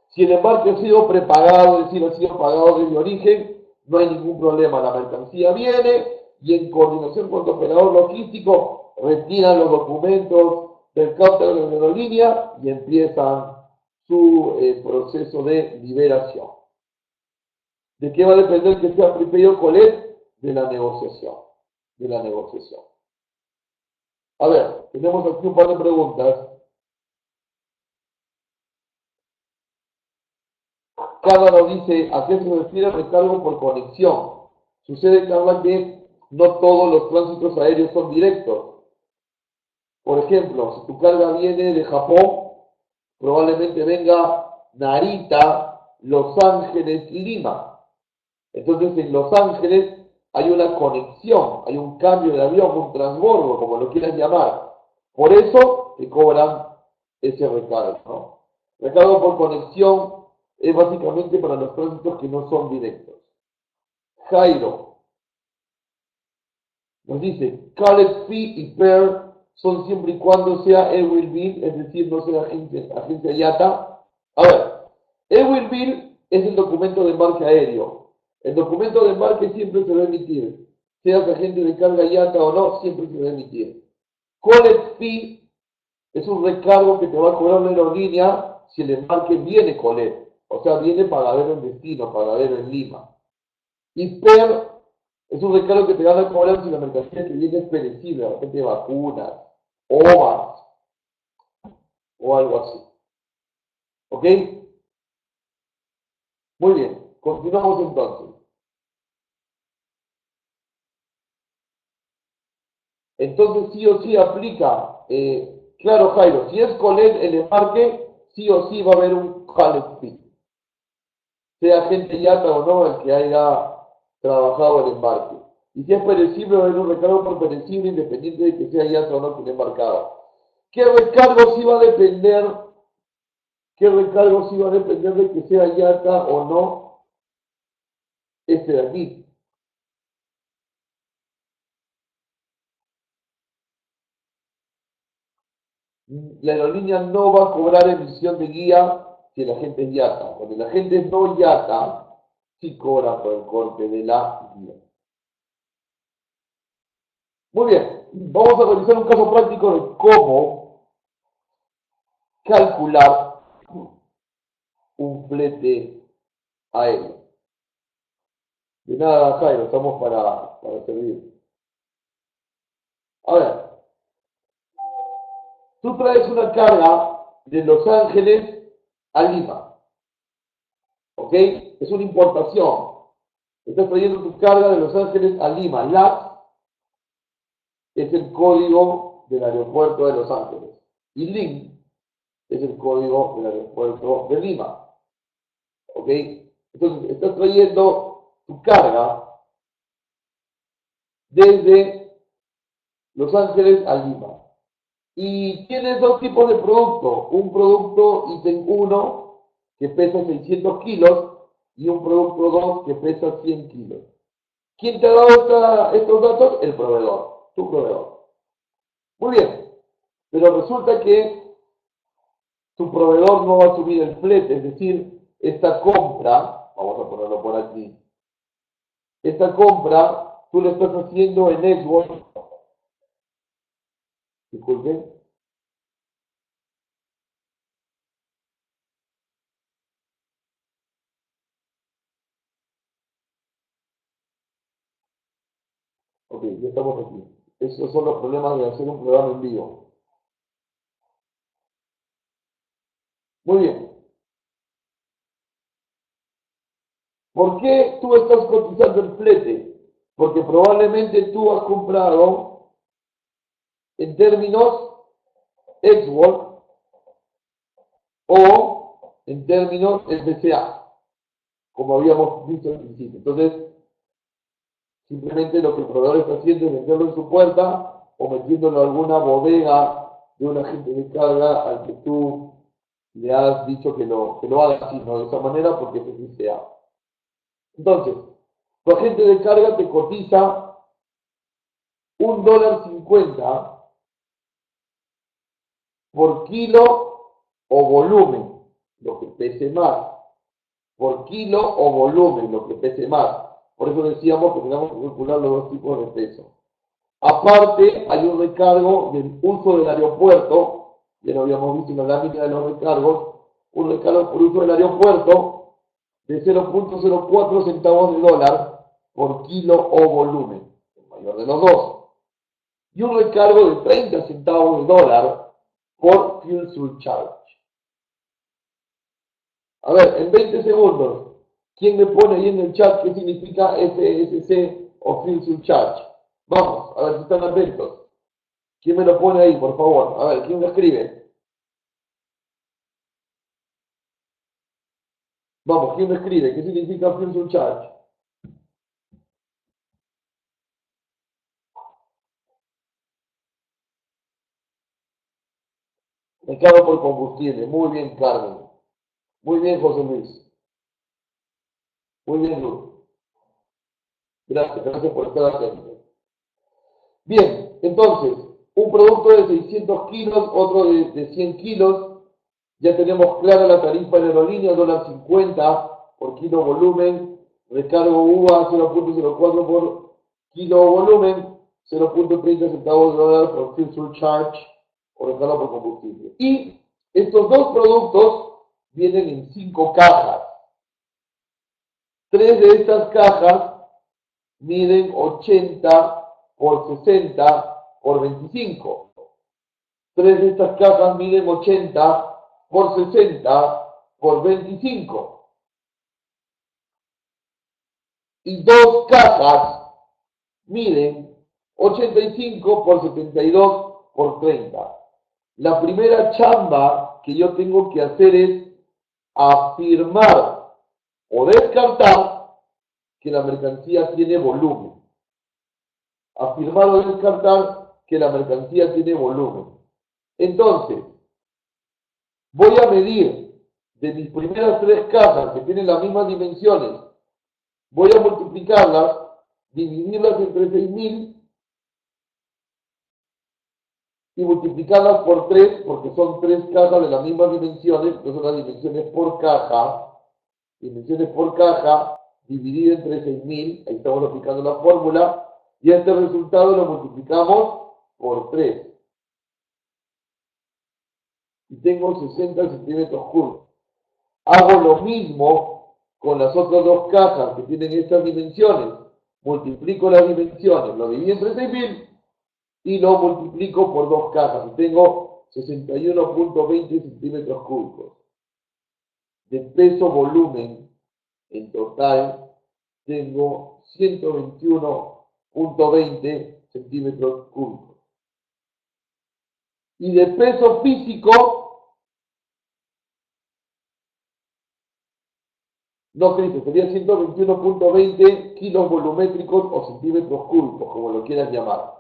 Si el embarque ha sido prepagado, es decir, ha sido pagado desde origen, no hay ningún problema. La mercancía viene y en coordinación con tu operador logístico retiran los documentos del counter de la aerolínea y empiezan su proceso de liberación. ¿De qué va a depender que sea prepaid colet? De la negociación. De la negociación. A ver, tenemos aquí un par de preguntas. Carla nos dice, ¿a qué se refiere recargo por conexión? Sucede, Carla, que no todos los tránsitos aéreos son directos. Por ejemplo, si tu carga viene de Japón, probablemente venga Narita, Los Ángeles, Lima. Entonces, en Los Ángeles hay una conexión, hay un cambio de avión, un transbordo, como lo quieras llamar. Por eso te cobran ese recargo, ¿no? Recargo por conexión es básicamente para los tránsitos que no son directos. Jairo nos dice, Callet Fee y PER son siempre y cuando sea Airwheel Bill, es decir, no sea agencia IATA. A ver, Airwheel Bill es el documento de embarque aéreo. El documento de embarque siempre se va a emitir. Seas agente de carga IATA o no, siempre se va a emitir. Collect Fee es un recargo que te va a cobrar la aerolínea si el embarque viene Collect. O sea, viene pagadero en destino, pagadero en Lima. Y PER es un recargo que te van a cobrar si la mercancía que viene es perecible, de repente vacunas, OVAs o algo así. ¿Ok? Muy bien, continuamos entonces. Entonces sí o sí aplica, claro Jairo, si es Colet el embarque, sí o sí va a haber un Collect Fee. Sea gente yata o no el que haya trabajado el embarque. Y si es perecible, va a haber un recargo por perecible independiente de que sea yata o no quien embarcado. ¿Qué recargo sí va a depender? ¿Qué recargo sí va a depender de que sea yata o no este de aquí? La aerolínea no va a cobrar emisión de guía si la gente es yata. Cuando la gente es no yata, sí cobra por el corte de la guía. Muy bien, vamos a realizar un caso práctico de cómo calcular un flete aéreo. De nada, Jairo, estamos para servir. A ver, tú traes una carga de Los Ángeles a Lima, ¿ok? Es una importación. Estás trayendo tu carga de Los Ángeles a Lima. LAX es el código del aeropuerto de Los Ángeles. Y LIN es el código del aeropuerto de Lima, ¿ok? Entonces, estás trayendo tu carga desde Los Ángeles a Lima. Y tienes dos tipos de producto. Un producto ítem 1 que pesa 600 kilos y un producto 2 que pesa 100 kilos. ¿Quién te ha dado estos datos? El proveedor, tu proveedor. Muy bien, pero resulta que tu proveedor no va a asumir el flete, es decir, esta compra, vamos a ponerlo por aquí, esta compra tú la estás haciendo en Xbox. Disculpen. Ok, ya estamos aquí. Esos son los problemas de hacer un programa en vivo. Muy bien. ¿Por qué tú estás cotizando el flete? Porque probablemente tú has comprado en términos Xworld o en términos SBCA, como habíamos visto al principio. Entonces, simplemente lo que el proveedor está haciendo es meterlo en su puerta o metiéndolo en alguna bodega de un agente de carga al que tú le has dicho que lo haga así, no de esa manera, porque es SBCA. Entonces, tu agente de carga te cotiza $1.50 por kilo o volumen, lo que pese más. Por kilo o volumen, lo que pese más. Por eso decíamos que tenemos que calcular los dos tipos de peso. Aparte, hay un recargo del uso del aeropuerto, ya lo habíamos visto en la lámina de los recargos, un recargo por uso del aeropuerto de 0.04 centavos de dólar por kilo o volumen, el mayor de los dos. Y un recargo de 30 centavos de dólar por fuel surcharge. A ver, en 20 segundos, ¿quién me pone ahí en el chat qué significa FSC o fuel surcharge? Vamos, a ver si están atentos. ¿Quién me lo pone ahí, por favor? A ver, ¿quién lo escribe? Vamos, ¿quién lo escribe? ¿Qué significa fuel surcharge? Recargo por combustible. Muy bien, Carmen. Muy bien, José Luis. Muy bien, Luz. Gracias por estar atento. Bien, entonces, un producto de 600 kilos, otro de 100 kilos. Ya tenemos clara la tarifa de aerolínea, $1.50 por kilo volumen. Recargo UVA 0.04 por kilo volumen, 0.30 centavos de dólar por fuel surcharge o recargo por combustible. Y estos dos productos vienen en 5 cajas. 3 de estas cajas miden 80 por 60 por 25. 3 de estas cajas miden 80 por 60 por 25. Y 2 cajas miden 85 por 72 por 30. La primera chamba que yo tengo que hacer es afirmar o descartar que la mercancía tiene volumen. Afirmar o descartar que la mercancía tiene volumen. Entonces, voy a medir de mis primeras 3 cajas que tienen las mismas dimensiones, voy a multiplicarlas, dividirlas entre 6.000 y multiplicarlas por 3, porque son 3 cajas de las mismas dimensiones, que son las dimensiones por caja, dividido entre 6.000, ahí estamos aplicando la fórmula, y este resultado lo multiplicamos por 3. Y tengo 60 centímetros cúbicos. Hago lo mismo con las otras dos cajas que tienen estas dimensiones. Multiplico las dimensiones, lo divido entre 6.000 y lo multiplico por dos cajas. Y tengo 61.20 centímetros cúbicos. De peso volumen, en total, tengo 121.20 centímetros cúbicos. Y de peso físico, no, Cristo, sería 121.20 kilos volumétricos o centímetros cúbicos, como lo quieras llamar.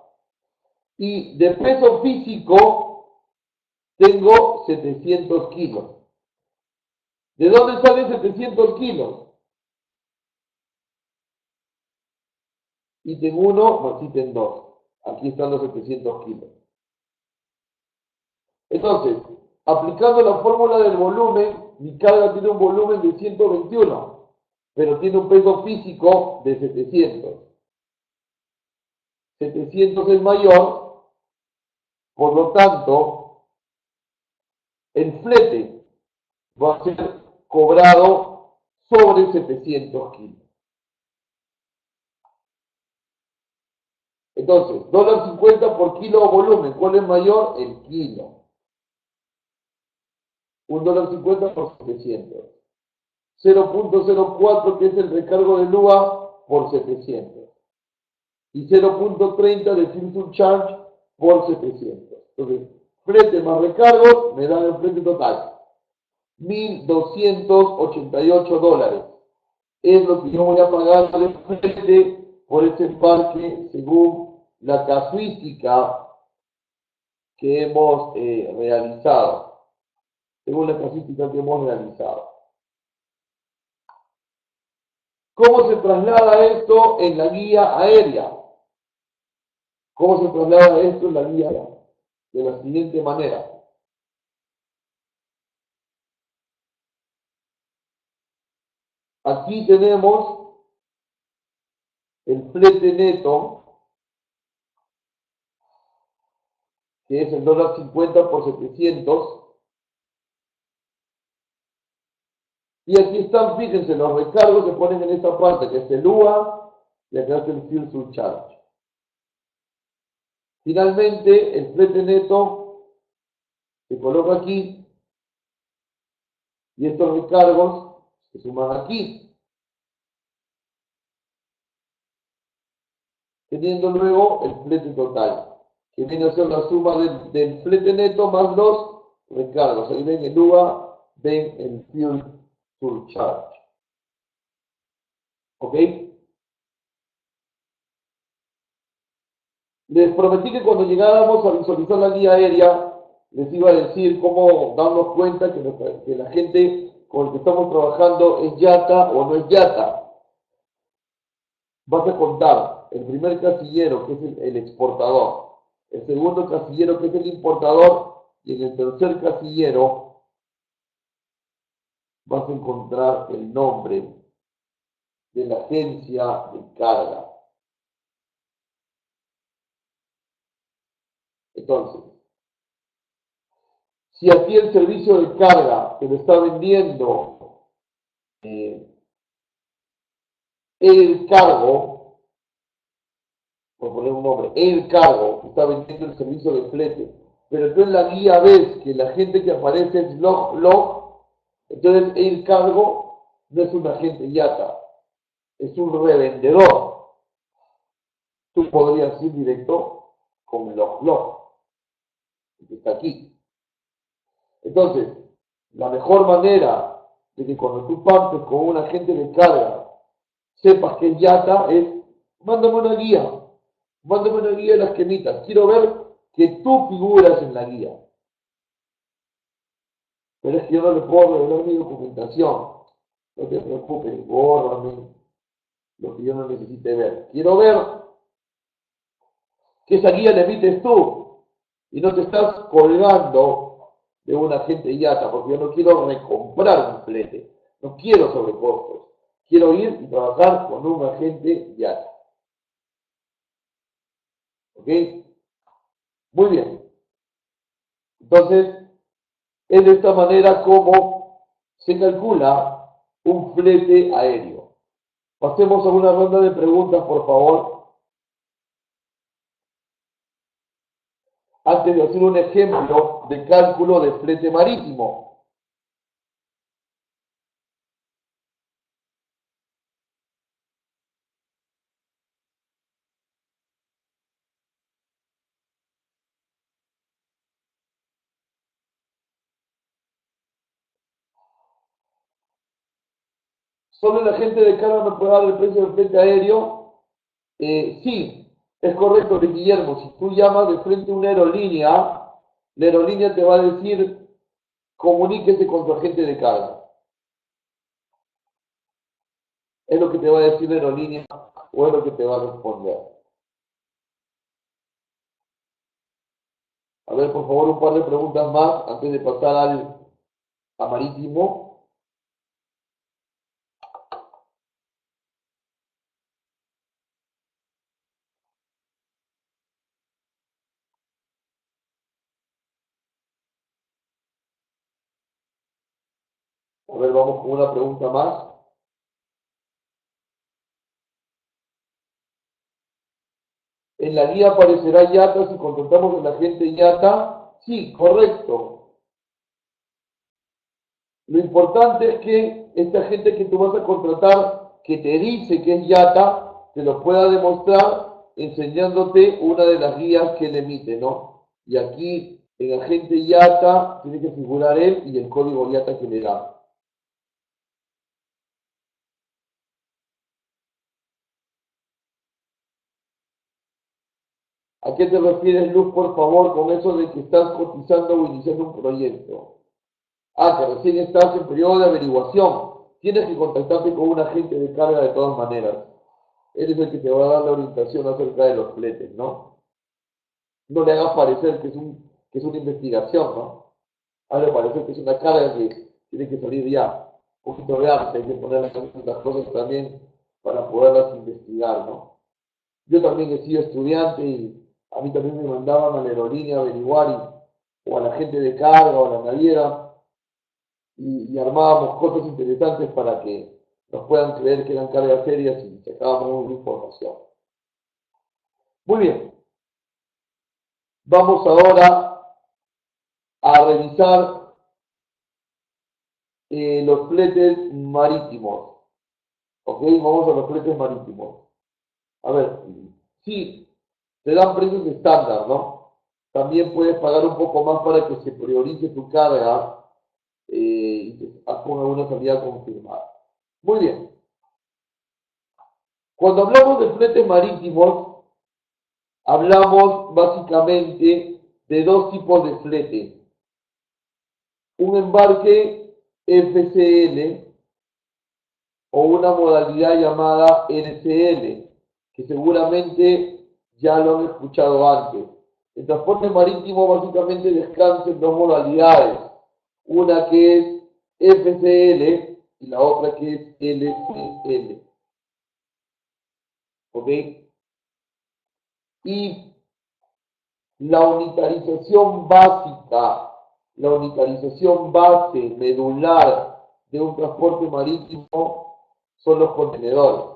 Y de peso físico, tengo 700 kilos. ¿De dónde salen 700 kilos? Ítem 1 más ítem 2. Aquí están los 700 kilos. Entonces, aplicando la fórmula del volumen, mi carga tiene un volumen de 121, pero tiene un peso físico de 700. 700 es mayor, por lo tanto, el flete va a ser cobrado sobre 700 kilos. Entonces, $1.50 por kilo o volumen. ¿Cuál es mayor? El kilo. $1.50 por 700. 0.04 que es el recargo de lúa por 700. Y 0.30 de fuel surcharge por 700. Entonces, flete más recargos me dan el flete total. $1.288. Es lo que yo voy a pagar de flete por ese embarque según la casuística que hemos realizado. Según la casuística que hemos realizado. ¿Cómo se traslada esto en la guía aérea? ¿Cómo se traslada esto en la guía aérea? De la siguiente manera. Aquí tenemos el flete neto, que es el $1.50 por 700. Y aquí están, fíjense, los recargos se ponen en esta parte, que es el UA, y acá está el fuel surcharge. Finalmente, el flete neto se coloca aquí, y estos recargos se suman aquí, teniendo luego el flete total, que viene a ser la suma del flete neto más los recargos. Ahí ven el UA, ven el fuel surcharge. ¿Ok? Les prometí que cuando llegáramos a visualizar la guía aérea, les iba a decir cómo darnos cuenta que la gente con la que estamos trabajando es yata o no es yata. Vas a contar el primer casillero, que es el exportador, el segundo casillero, que es el importador, y en el tercer casillero vas a encontrar el nombre de la agencia de carga. Entonces, si aquí el servicio de carga que lo está vendiendo el cargo, por poner un nombre, el cargo que está vendiendo el servicio de flete, pero tú en la guía ves que la gente que aparece es log, entonces el cargo no es un agente yata, es un revendedor. Tú podrías ir directo con log, que está aquí. Entonces, la mejor manera de que cuando tú partes con un agente de carga sepas que es yata es, mándame una guía de las quemitas, quiero ver que tú figuras en la guía. Pero es que yo no le puedo revelar mi documentación, no te preocupes, bórrame lo que yo no necesite ver. Quiero ver que esa guía la emites tú y no te estás colgando de un agente yata, porque yo no quiero recomprar un flete, no quiero sobrecostos. Quiero ir y trabajar con un agente IATA. ¿Ok? Muy bien. Entonces, es de esta manera como se calcula un flete aéreo. Pasemos a una ronda de preguntas, por favor, antes de hacer un ejemplo de cálculo de flete marítimo. ¿Solo el agente de carga me puede dar el precio del flete aéreo? Sí, es correcto, Guillermo. Si tú llamas de frente a una aerolínea, la aerolínea te va a decir, comuníquese con tu agente de carga. Es lo que te va a decir la aerolínea o es lo que te va a responder. A ver, por favor, un par de preguntas más antes de pasar a marítimo. A ver, vamos con una pregunta más. En la guía aparecerá IATA si contratamos al agente IATA. Sí, correcto. Lo importante es que esta gente que tú vas a contratar, que te dice que es IATA, te lo pueda demostrar enseñándote una de las guías que él emite, ¿no? Y aquí, en agente IATA, tiene que figurar él y el código IATA que le da. ¿A qué te refieres, Luz, por favor, con eso de que estás cotizando o iniciando un proyecto? Ah, que recién estás en periodo de averiguación. Tienes que contactarte con un agente de carga de todas maneras. Él es el que te va a dar la orientación acerca de los fletes, ¿no? No le hagas parecer que es una investigación, ¿no? Hazle parecer que es una carga que tiene que salir ya. Un poquito de arte, hay que poner las cosas también para poderlas investigar, ¿no? Yo también he sido estudiante y a mí también me mandaban a la aerolínea a averiguar o a la gente de carga o a la naviera y armábamos cosas interesantes para que nos puedan creer que eran cargas serias y sacábamos información. Muy bien, vamos ahora a revisar los fletes marítimos. ¿Ok? Vamos a los fletes marítimos. A ver, sí, te dan precios estándar, ¿no? También puedes pagar un poco más para que se priorice tu carga y te ponga una salida confirmada. Muy bien. Cuando hablamos de fletes marítimos, hablamos básicamente de dos tipos de flete. Un embarque FCL o una modalidad llamada NCL, que seguramente ya lo han escuchado antes. El transporte marítimo básicamente descansa en dos modalidades, una que es FCL y la otra que es LCL. ¿Ok? Y la unitarización básica, la unitarización base, medular de un transporte marítimo son los contenedores.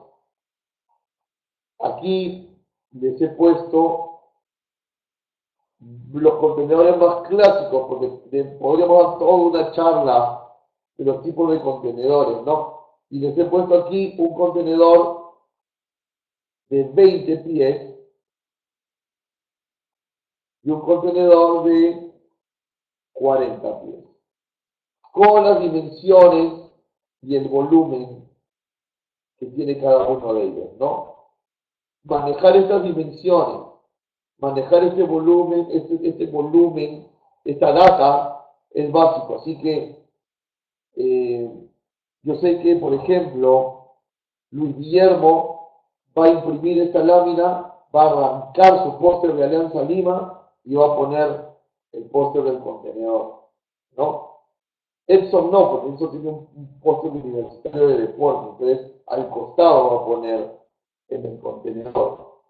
Aquí les he puesto los contenedores más clásicos, porque podríamos dar toda una charla de los tipos de contenedores, ¿no? Y les he puesto aquí un contenedor de 20 pies y un contenedor de 40 pies, con las dimensiones y el volumen que tiene cada uno de ellos, ¿no? Manejar estas dimensiones, manejar este volumen, esta data es básico. Así que yo sé que, por ejemplo, Luis Guillermo va a imprimir esta lámina, va a arrancar su póster de Alianza Lima y va a poner el póster del contenedor, ¿no? Edson no, porque Edson tiene un póster universitario de deporte, entonces al costado va a poner en el contenedor.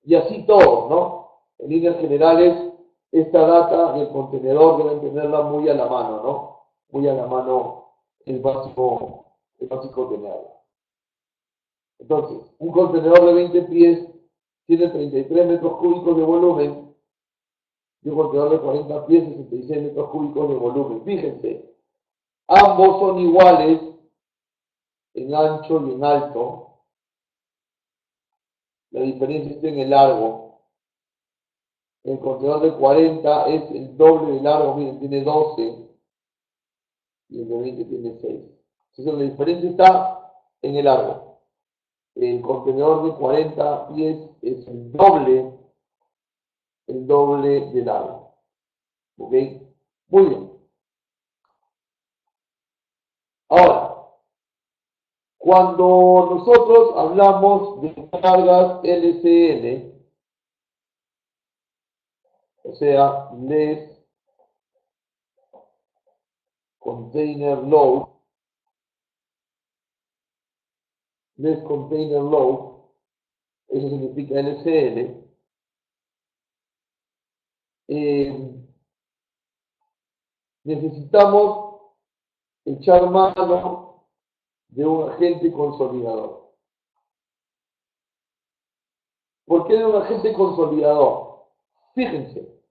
Y así todo, ¿no? En líneas generales, esta data del contenedor deben tenerla muy a la mano, ¿no? Muy a la mano el básico tenerla. Entonces, un contenedor de 20 pies tiene 33 metros cúbicos de volumen y un contenedor de 40 pies 66 metros cúbicos de volumen. Fíjense, ambos son iguales en ancho y en alto. La diferencia está en el largo. El contenedor de 40 es el doble de largo, miren, tiene 12 y el de 20 tiene 6. Entonces la diferencia está en el largo. El contenedor de 40 pies es el doble de largo. ¿Ok? Muy bien. Ahora, cuando nosotros hablamos de cargas LCL, o sea, Less Container Load, eso significa LCL, necesitamos echar mano de un agente consolidador. ¿Por qué de un agente consolidador? Fíjense,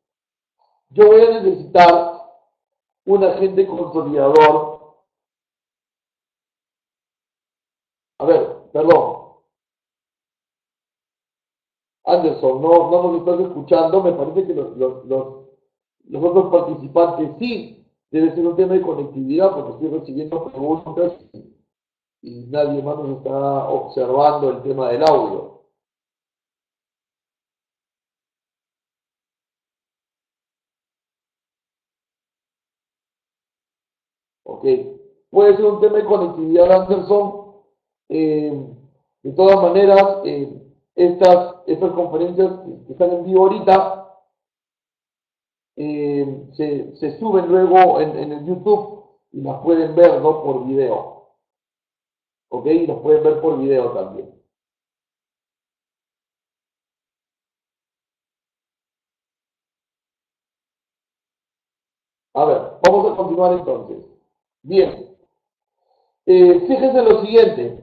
yo voy a necesitar un agente consolidador. A ver, perdón, Anderson, no nos estás escuchando, me parece que los otros participantes sí, debe ser un tema de conectividad porque estoy recibiendo preguntas y nadie más nos está observando el tema del audio. Ok, puede ser un tema de conectividad, Anderson. De todas maneras, estas conferencias que están en vivo ahorita se suben luego en el YouTube y las pueden ver, ¿no? Por video. Ok, y las pueden ver por video también. A ver, vamos a continuar entonces. Bien, fíjense lo siguiente.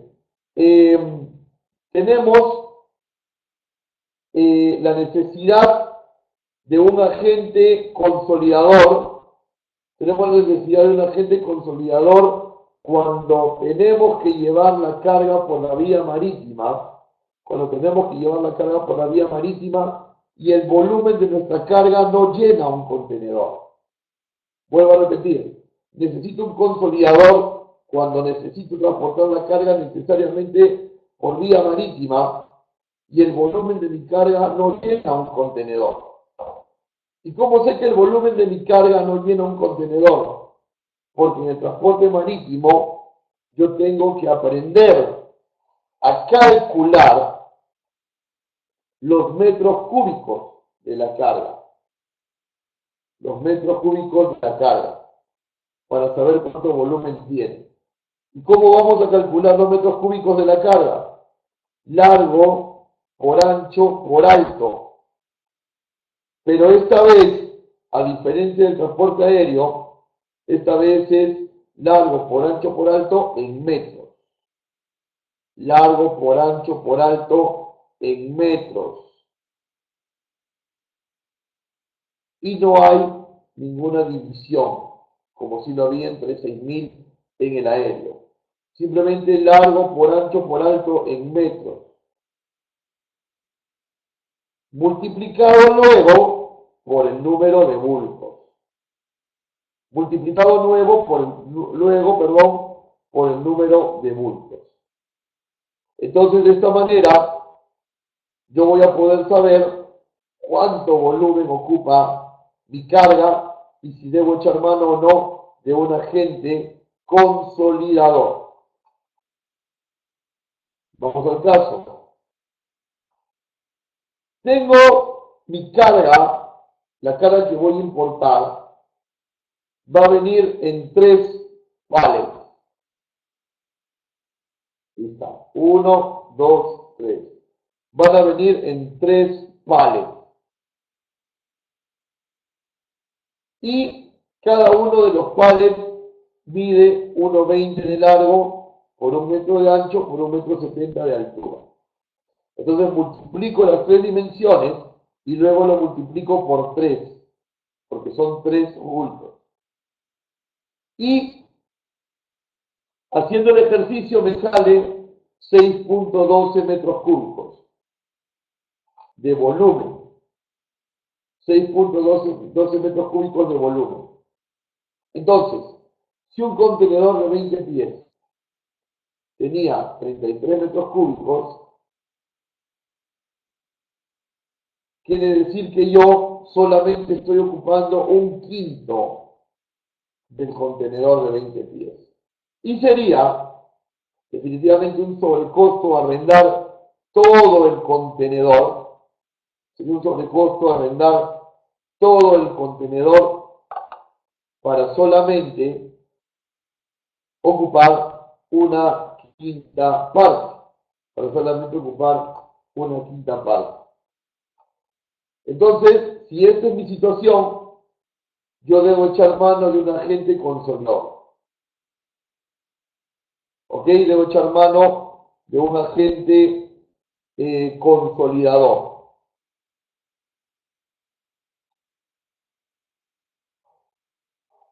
Eh, tenemos la necesidad de un agente consolidador. Tenemos la necesidad de un agente consolidador cuando tenemos que llevar la carga por la vía marítima. Cuando tenemos que llevar la carga por la vía marítima y el volumen de nuestra carga no llena un contenedor. Vuelvo a repetir, necesito un consolidador cuando necesito transportar la carga necesariamente por vía marítima y el volumen de mi carga no llena un contenedor. ¿Y cómo sé que el volumen de mi carga no llena un contenedor? Porque en el transporte marítimo yo tengo que aprender a calcular los metros cúbicos de la carga. Los metros cúbicos de la carga, para saber cuánto volumen tiene. ¿Y cómo vamos a calcular los metros cúbicos de la carga? Largo por ancho por alto. Pero esta vez, a diferencia del transporte aéreo, esta vez es largo por ancho por alto en metros. Largo por ancho por alto en metros. Y no hay ninguna división, como si lo había entre 6.000 en el aéreo. Simplemente largo por ancho por alto en metros. Multiplicado luego por el número de bultos. Multiplicado luego por el número de bultos. Entonces, de esta manera, yo voy a poder saber cuánto volumen ocupa mi carga y si debo echar mano o no de un agente consolidador. Vamos al caso. Tengo mi carga, la carga que voy a importar, va a venir en 3 vales. 1, 2, 3. Van a venir en 3 palets. Y cada uno de los palets mide 1,20 de largo por 1 metro de ancho por 1,70 m de altura. Entonces multiplico las 3 dimensiones y luego lo multiplico por 3, porque son 3 bultos. Y haciendo el ejercicio me sale 6,12 metros cúbicos de volumen. 6,12 metros cúbicos de volumen. Entonces, si un contenedor de 20 pies tenía 33 metros cúbicos, quiere decir que yo solamente estoy ocupando 1/5 del contenedor de 20 pies. Y sería definitivamente un sobrecosto arrendar todo el contenedor. Sería un sobrecosto arrendar todo el contenedor para solamente ocupar una quinta parte. Para solamente ocupar una quinta parte. Entonces, si esta es mi situación, yo debo echar mano de un agente consolador. ¿Ok? Debo echar mano de un agente consolidador.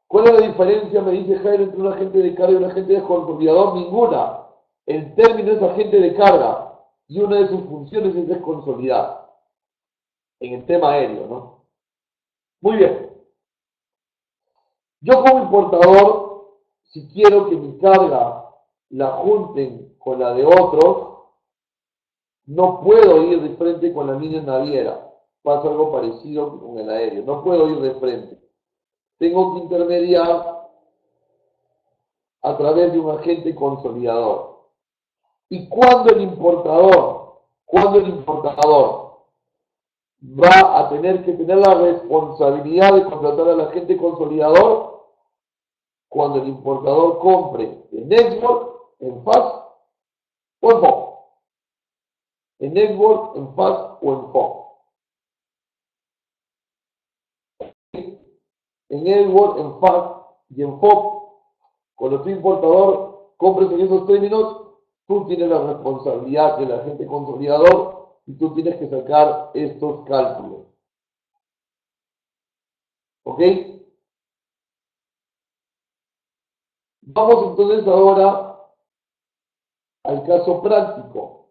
¿Cuál es la diferencia, me dice Jairo, entre un agente de carga y un agente consolidador? Ninguna. El término es agente de carga y una de sus funciones es desconsolidar. En el tema aéreo, ¿no? Muy bien. Yo como importador, si quiero que mi carga la junten con la de otros, no puedo ir de frente con la línea naviera. Pasa algo parecido con el aéreo. No puedo ir de frente. Tengo que intermediar a través de un agente consolidador. Y cuando el importador va a tener que tener la responsabilidad de contratar al agente consolidador, cuando el importador compre en Export, en FAS o en FOB. En Export, en FAS o en FOB. En Export, en FAS y en FOB, cuando tu importador compres en esos términos, tú tienes la responsabilidad del agente consolidador y tú tienes que sacar estos cálculos. ¿Ok? Vamos entonces ahora al caso práctico,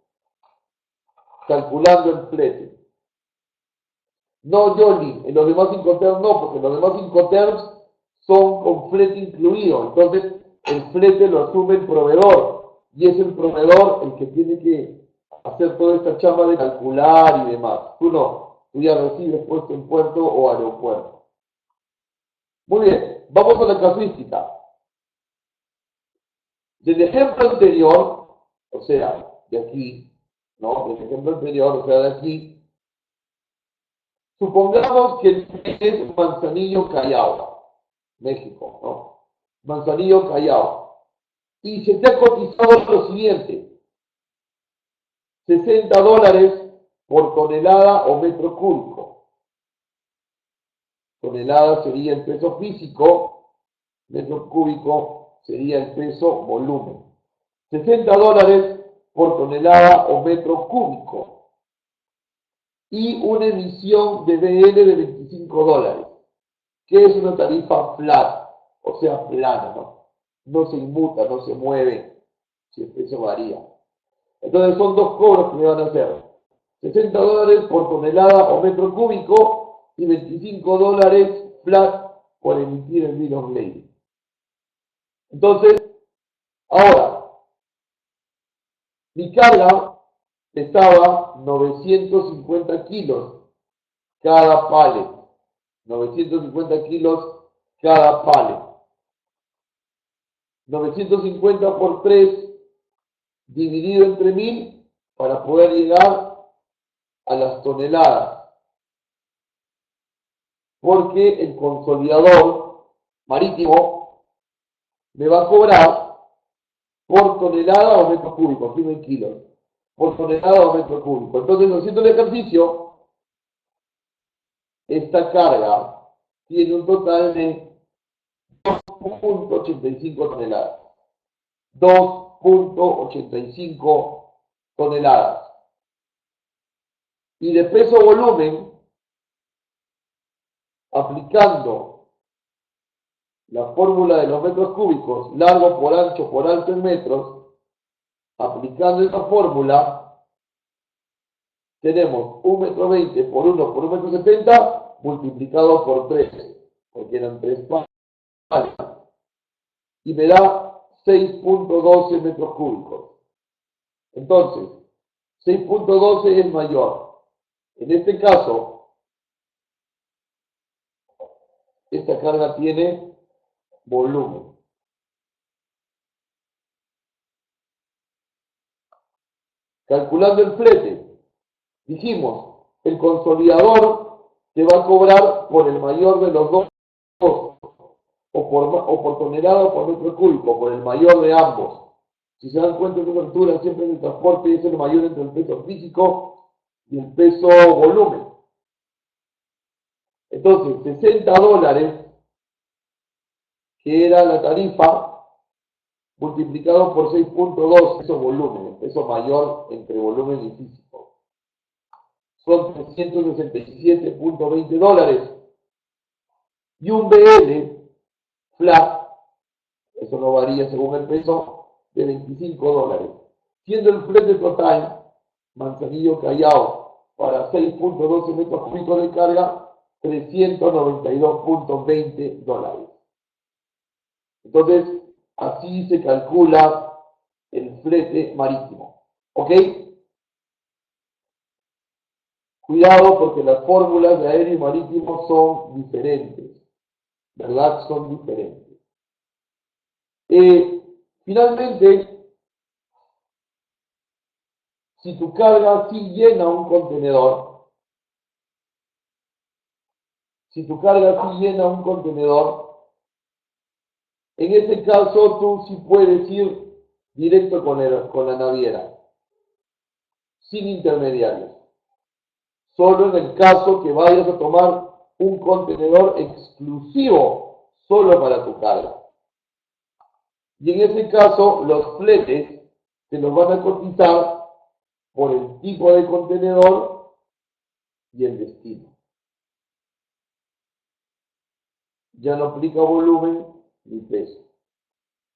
calculando el flete. No, Johnny, en los demás Incoterms no, porque los demás Incoterms son con flete incluido. Entonces, el flete lo asume el proveedor y es el proveedor el que tiene que hacer toda esta chamba de calcular y demás. Tú no, tú ya recibes puesto en puerto o aeropuerto. Muy bien, vamos a la casuística. Del ejemplo anterior, o sea, de aquí, ¿no? Del ejemplo anterior, o sea, de aquí, supongamos que el flete es Manzanillo, Callao, México, ¿no? Manzanillo, Callao. Y se te ha cotizado lo siguiente: $60 por tonelada o metro cúbico. Tonelada sería el peso físico, metro cúbico sería el peso volumen. $60 por tonelada o metro cúbico. Y una emisión de BL de $25, que es una tarifa flat, o sea, plana, ¿no? No se inmuta, no se mueve, si el peso varía. Entonces son dos cobros que me van a hacer: $60 por tonelada o metro cúbico y $25 flat por emitir el bill of lading. Entonces, ahora, mi carga pesaba 950 kilos cada pallet. 950 kilos cada pallet. 950 por 3 dividido entre 1000 para poder llegar a las toneladas. Porque el consolidador marítimo me va a cobrar por tonelada o metro cúbico, aquí no hay kilos, por tonelada o metro cúbico. Entonces, haciendo el ejercicio, esta carga tiene un total de 2.85 toneladas. 2.85 toneladas. Y de peso-volumen, aplicando la fórmula de los metros cúbicos, largo por alto en metros, aplicando esa fórmula, tenemos 1,20 m por 1 por 1,70 m multiplicado por 3, porque eran 3 palas, y me da 6.12 metros cúbicos. Entonces, 6.12 es mayor. En este caso, esta carga tiene volumen. Calculando el flete, dijimos, el consolidador te va a cobrar por el mayor de los dos, o por tonelada o por metro cúbico, por el mayor de ambos. Si se dan cuenta, esta altura siempre en el transporte es el mayor entre el peso físico y el peso volumen. Entonces, $60, que era la tarifa, multiplicado por 6.2, peso volumen, el peso mayor entre volumen y físico. Son $367.20. Y un BL flat, eso no varía según el peso, de $25. Siendo el flete total, Manzanillo Callao, para 6.12 metros cúbicos de carga, $392.20. Entonces, así se calcula el flete marítimo. ¿Ok? Cuidado porque las fórmulas de aéreo y marítimo son diferentes. ¿Verdad? Son diferentes. Finalmente, si tu carga sí llena un contenedor, en ese caso tú sí puedes ir directo con la naviera, sin intermediarios. Solo en el caso que vayas a tomar un contenedor exclusivo solo para tu carga. Y en ese caso, los fletes te los van a cotizar por el tipo de contenedor y el destino. Ya no aplica volumen ni peso,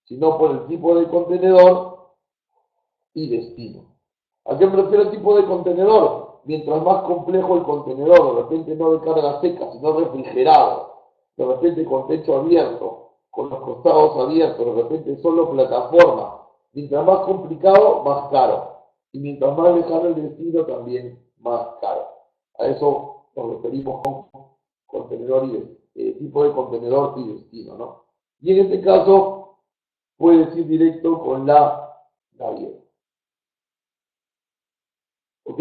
sino por el tipo de contenedor y destino. ¿A qué me refiero al tipo de contenedor? Mientras más complejo el contenedor, de repente no de carga seca, sino refrigerado, de repente con techo abierto, con los costados abiertos, de repente solo plataforma. Mientras más complicado, más caro. Y mientras más lejano el destino, también más caro. A eso nos referimos con contenedor y tipo de contenedor y destino, ¿no? Y en este caso, puedes ir directo con la naviera. ¿Ok?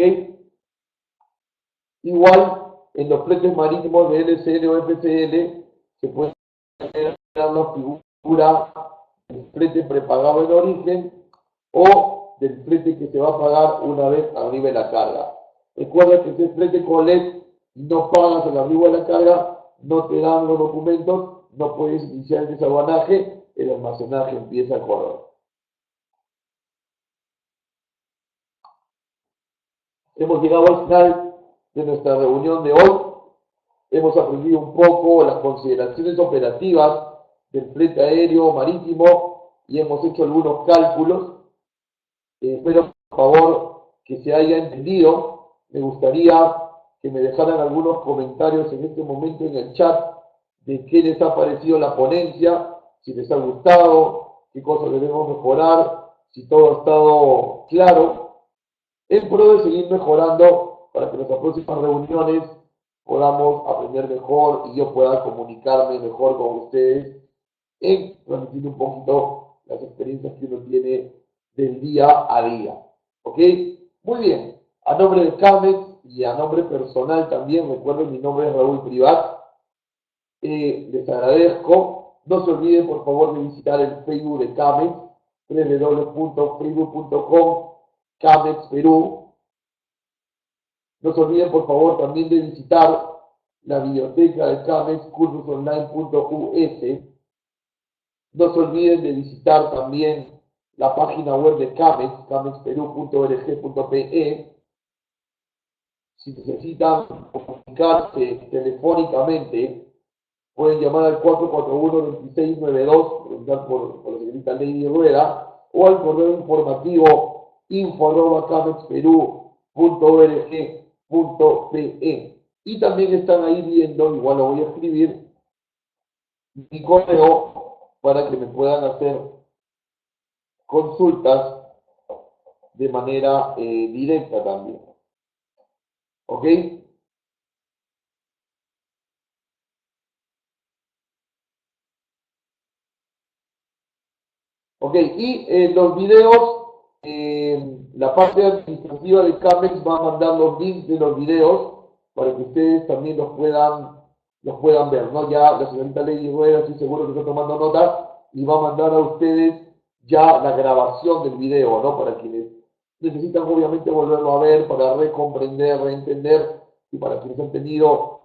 Igual, en los fletes marítimos de LCL o FCL, se puede hacer la figura del flete prepagado en origen o del flete que se va a pagar una vez arriba de la carga. Recuerda que si es flete con LED y no pagas el arribo de la carga, no te dan los documentos, no puedes iniciar el desaguanaje, el almacenaje empieza a correr. Hemos llegado al final de nuestra reunión de hoy. Hemos aprendido un poco las consideraciones operativas del flete aéreo marítimo y hemos hecho algunos cálculos. Espero, por favor, que se haya entendido. Me gustaría que me dejaran algunos comentarios en este momento en el chat de qué les ha parecido la ponencia, si les ha gustado, qué cosas debemos mejorar, si todo ha estado claro, en pro de seguir mejorando para que en nuestras próximas reuniones podamos aprender mejor y yo pueda comunicarme mejor con ustedes en transmitir un poquito las experiencias que uno tiene del día a día. ¿Ok? Muy bien. A nombre de Camex y a nombre personal también, recuerden, mi nombre es Raúl Privat. Les agradezco. No se olviden, por favor, de visitar el Facebook de Camex. www.facebook.com Camex Perú. No se olviden, por favor, también de visitar la biblioteca de Camex, cursosonline.us. No se olviden de visitar también la página web de Camex, camexperú.org.pe. Si necesitan comunicarse telefónicamente, pueden llamar al 441-2692, preguntar por la señorita Lady Rueda, o al correo informativo info@camexperú.org.pe. Y también están ahí viendo, igual lo voy a escribir, mi correo para que me puedan hacer consultas de manera directa también. ¿Ok? Ok, y los videos, la parte administrativa de Camex va a mandar los links de los videos para que ustedes también los puedan ver, ¿no? Ya la señorita Lady Rueda, estoy seguro que está tomando nota y va a mandar a ustedes ya la grabación del video, ¿no? Para quienes necesitan obviamente volverlo a ver para recomprender, reentender y para quienes han tenido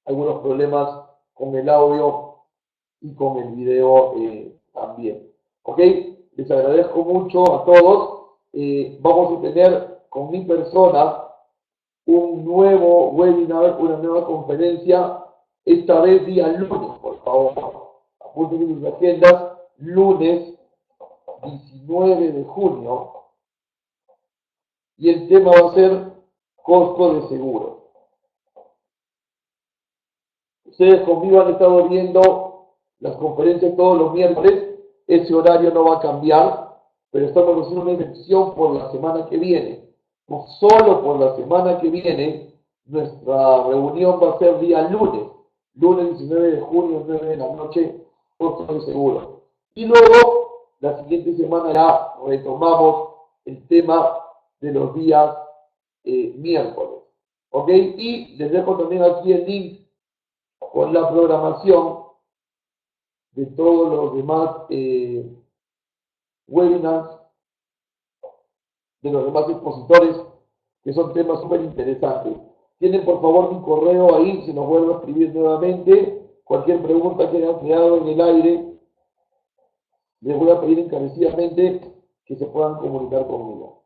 algunos problemas con el audio y con el video también. ¿Ok? Les agradezco mucho a todos. Vamos a tener con mi persona un nuevo webinar, una nueva conferencia, esta vez día lunes, por favor. Apunten sus agendas, lunes 19 de junio, y el tema va a ser costo de seguro. Ustedes conmigo han estado viendo las conferencias todos los miércoles. Ese horario no va a cambiar, pero estamos haciendo una excepción por la semana que viene. No solo por la semana que viene, nuestra reunión va a ser día lunes, lunes 19 de junio, 9 de la noche, costo de seguro. Y luego, la siguiente semana ya retomamos el tema de los días miércoles. ¿Ok? Y les dejo también aquí el link con la programación de todos los demás webinars, de los demás expositores, que son temas súper interesantes. Tienen por favor mi correo ahí, se nos vuelve a escribir nuevamente. Cualquier pregunta que hayan quedado en el aire, les voy a pedir encarecidamente que se puedan comunicar conmigo.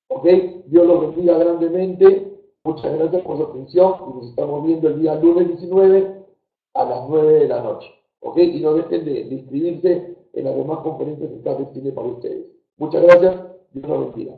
¿Ok? Dios los bendiga grandemente. Muchas gracias por su atención y nos estamos viendo el día lunes 19 a las 9 de la noche. ¿Ok? Y no dejen de inscribirse en las demás conferencias que está destinado para ustedes. Muchas gracias. Dios los bendiga.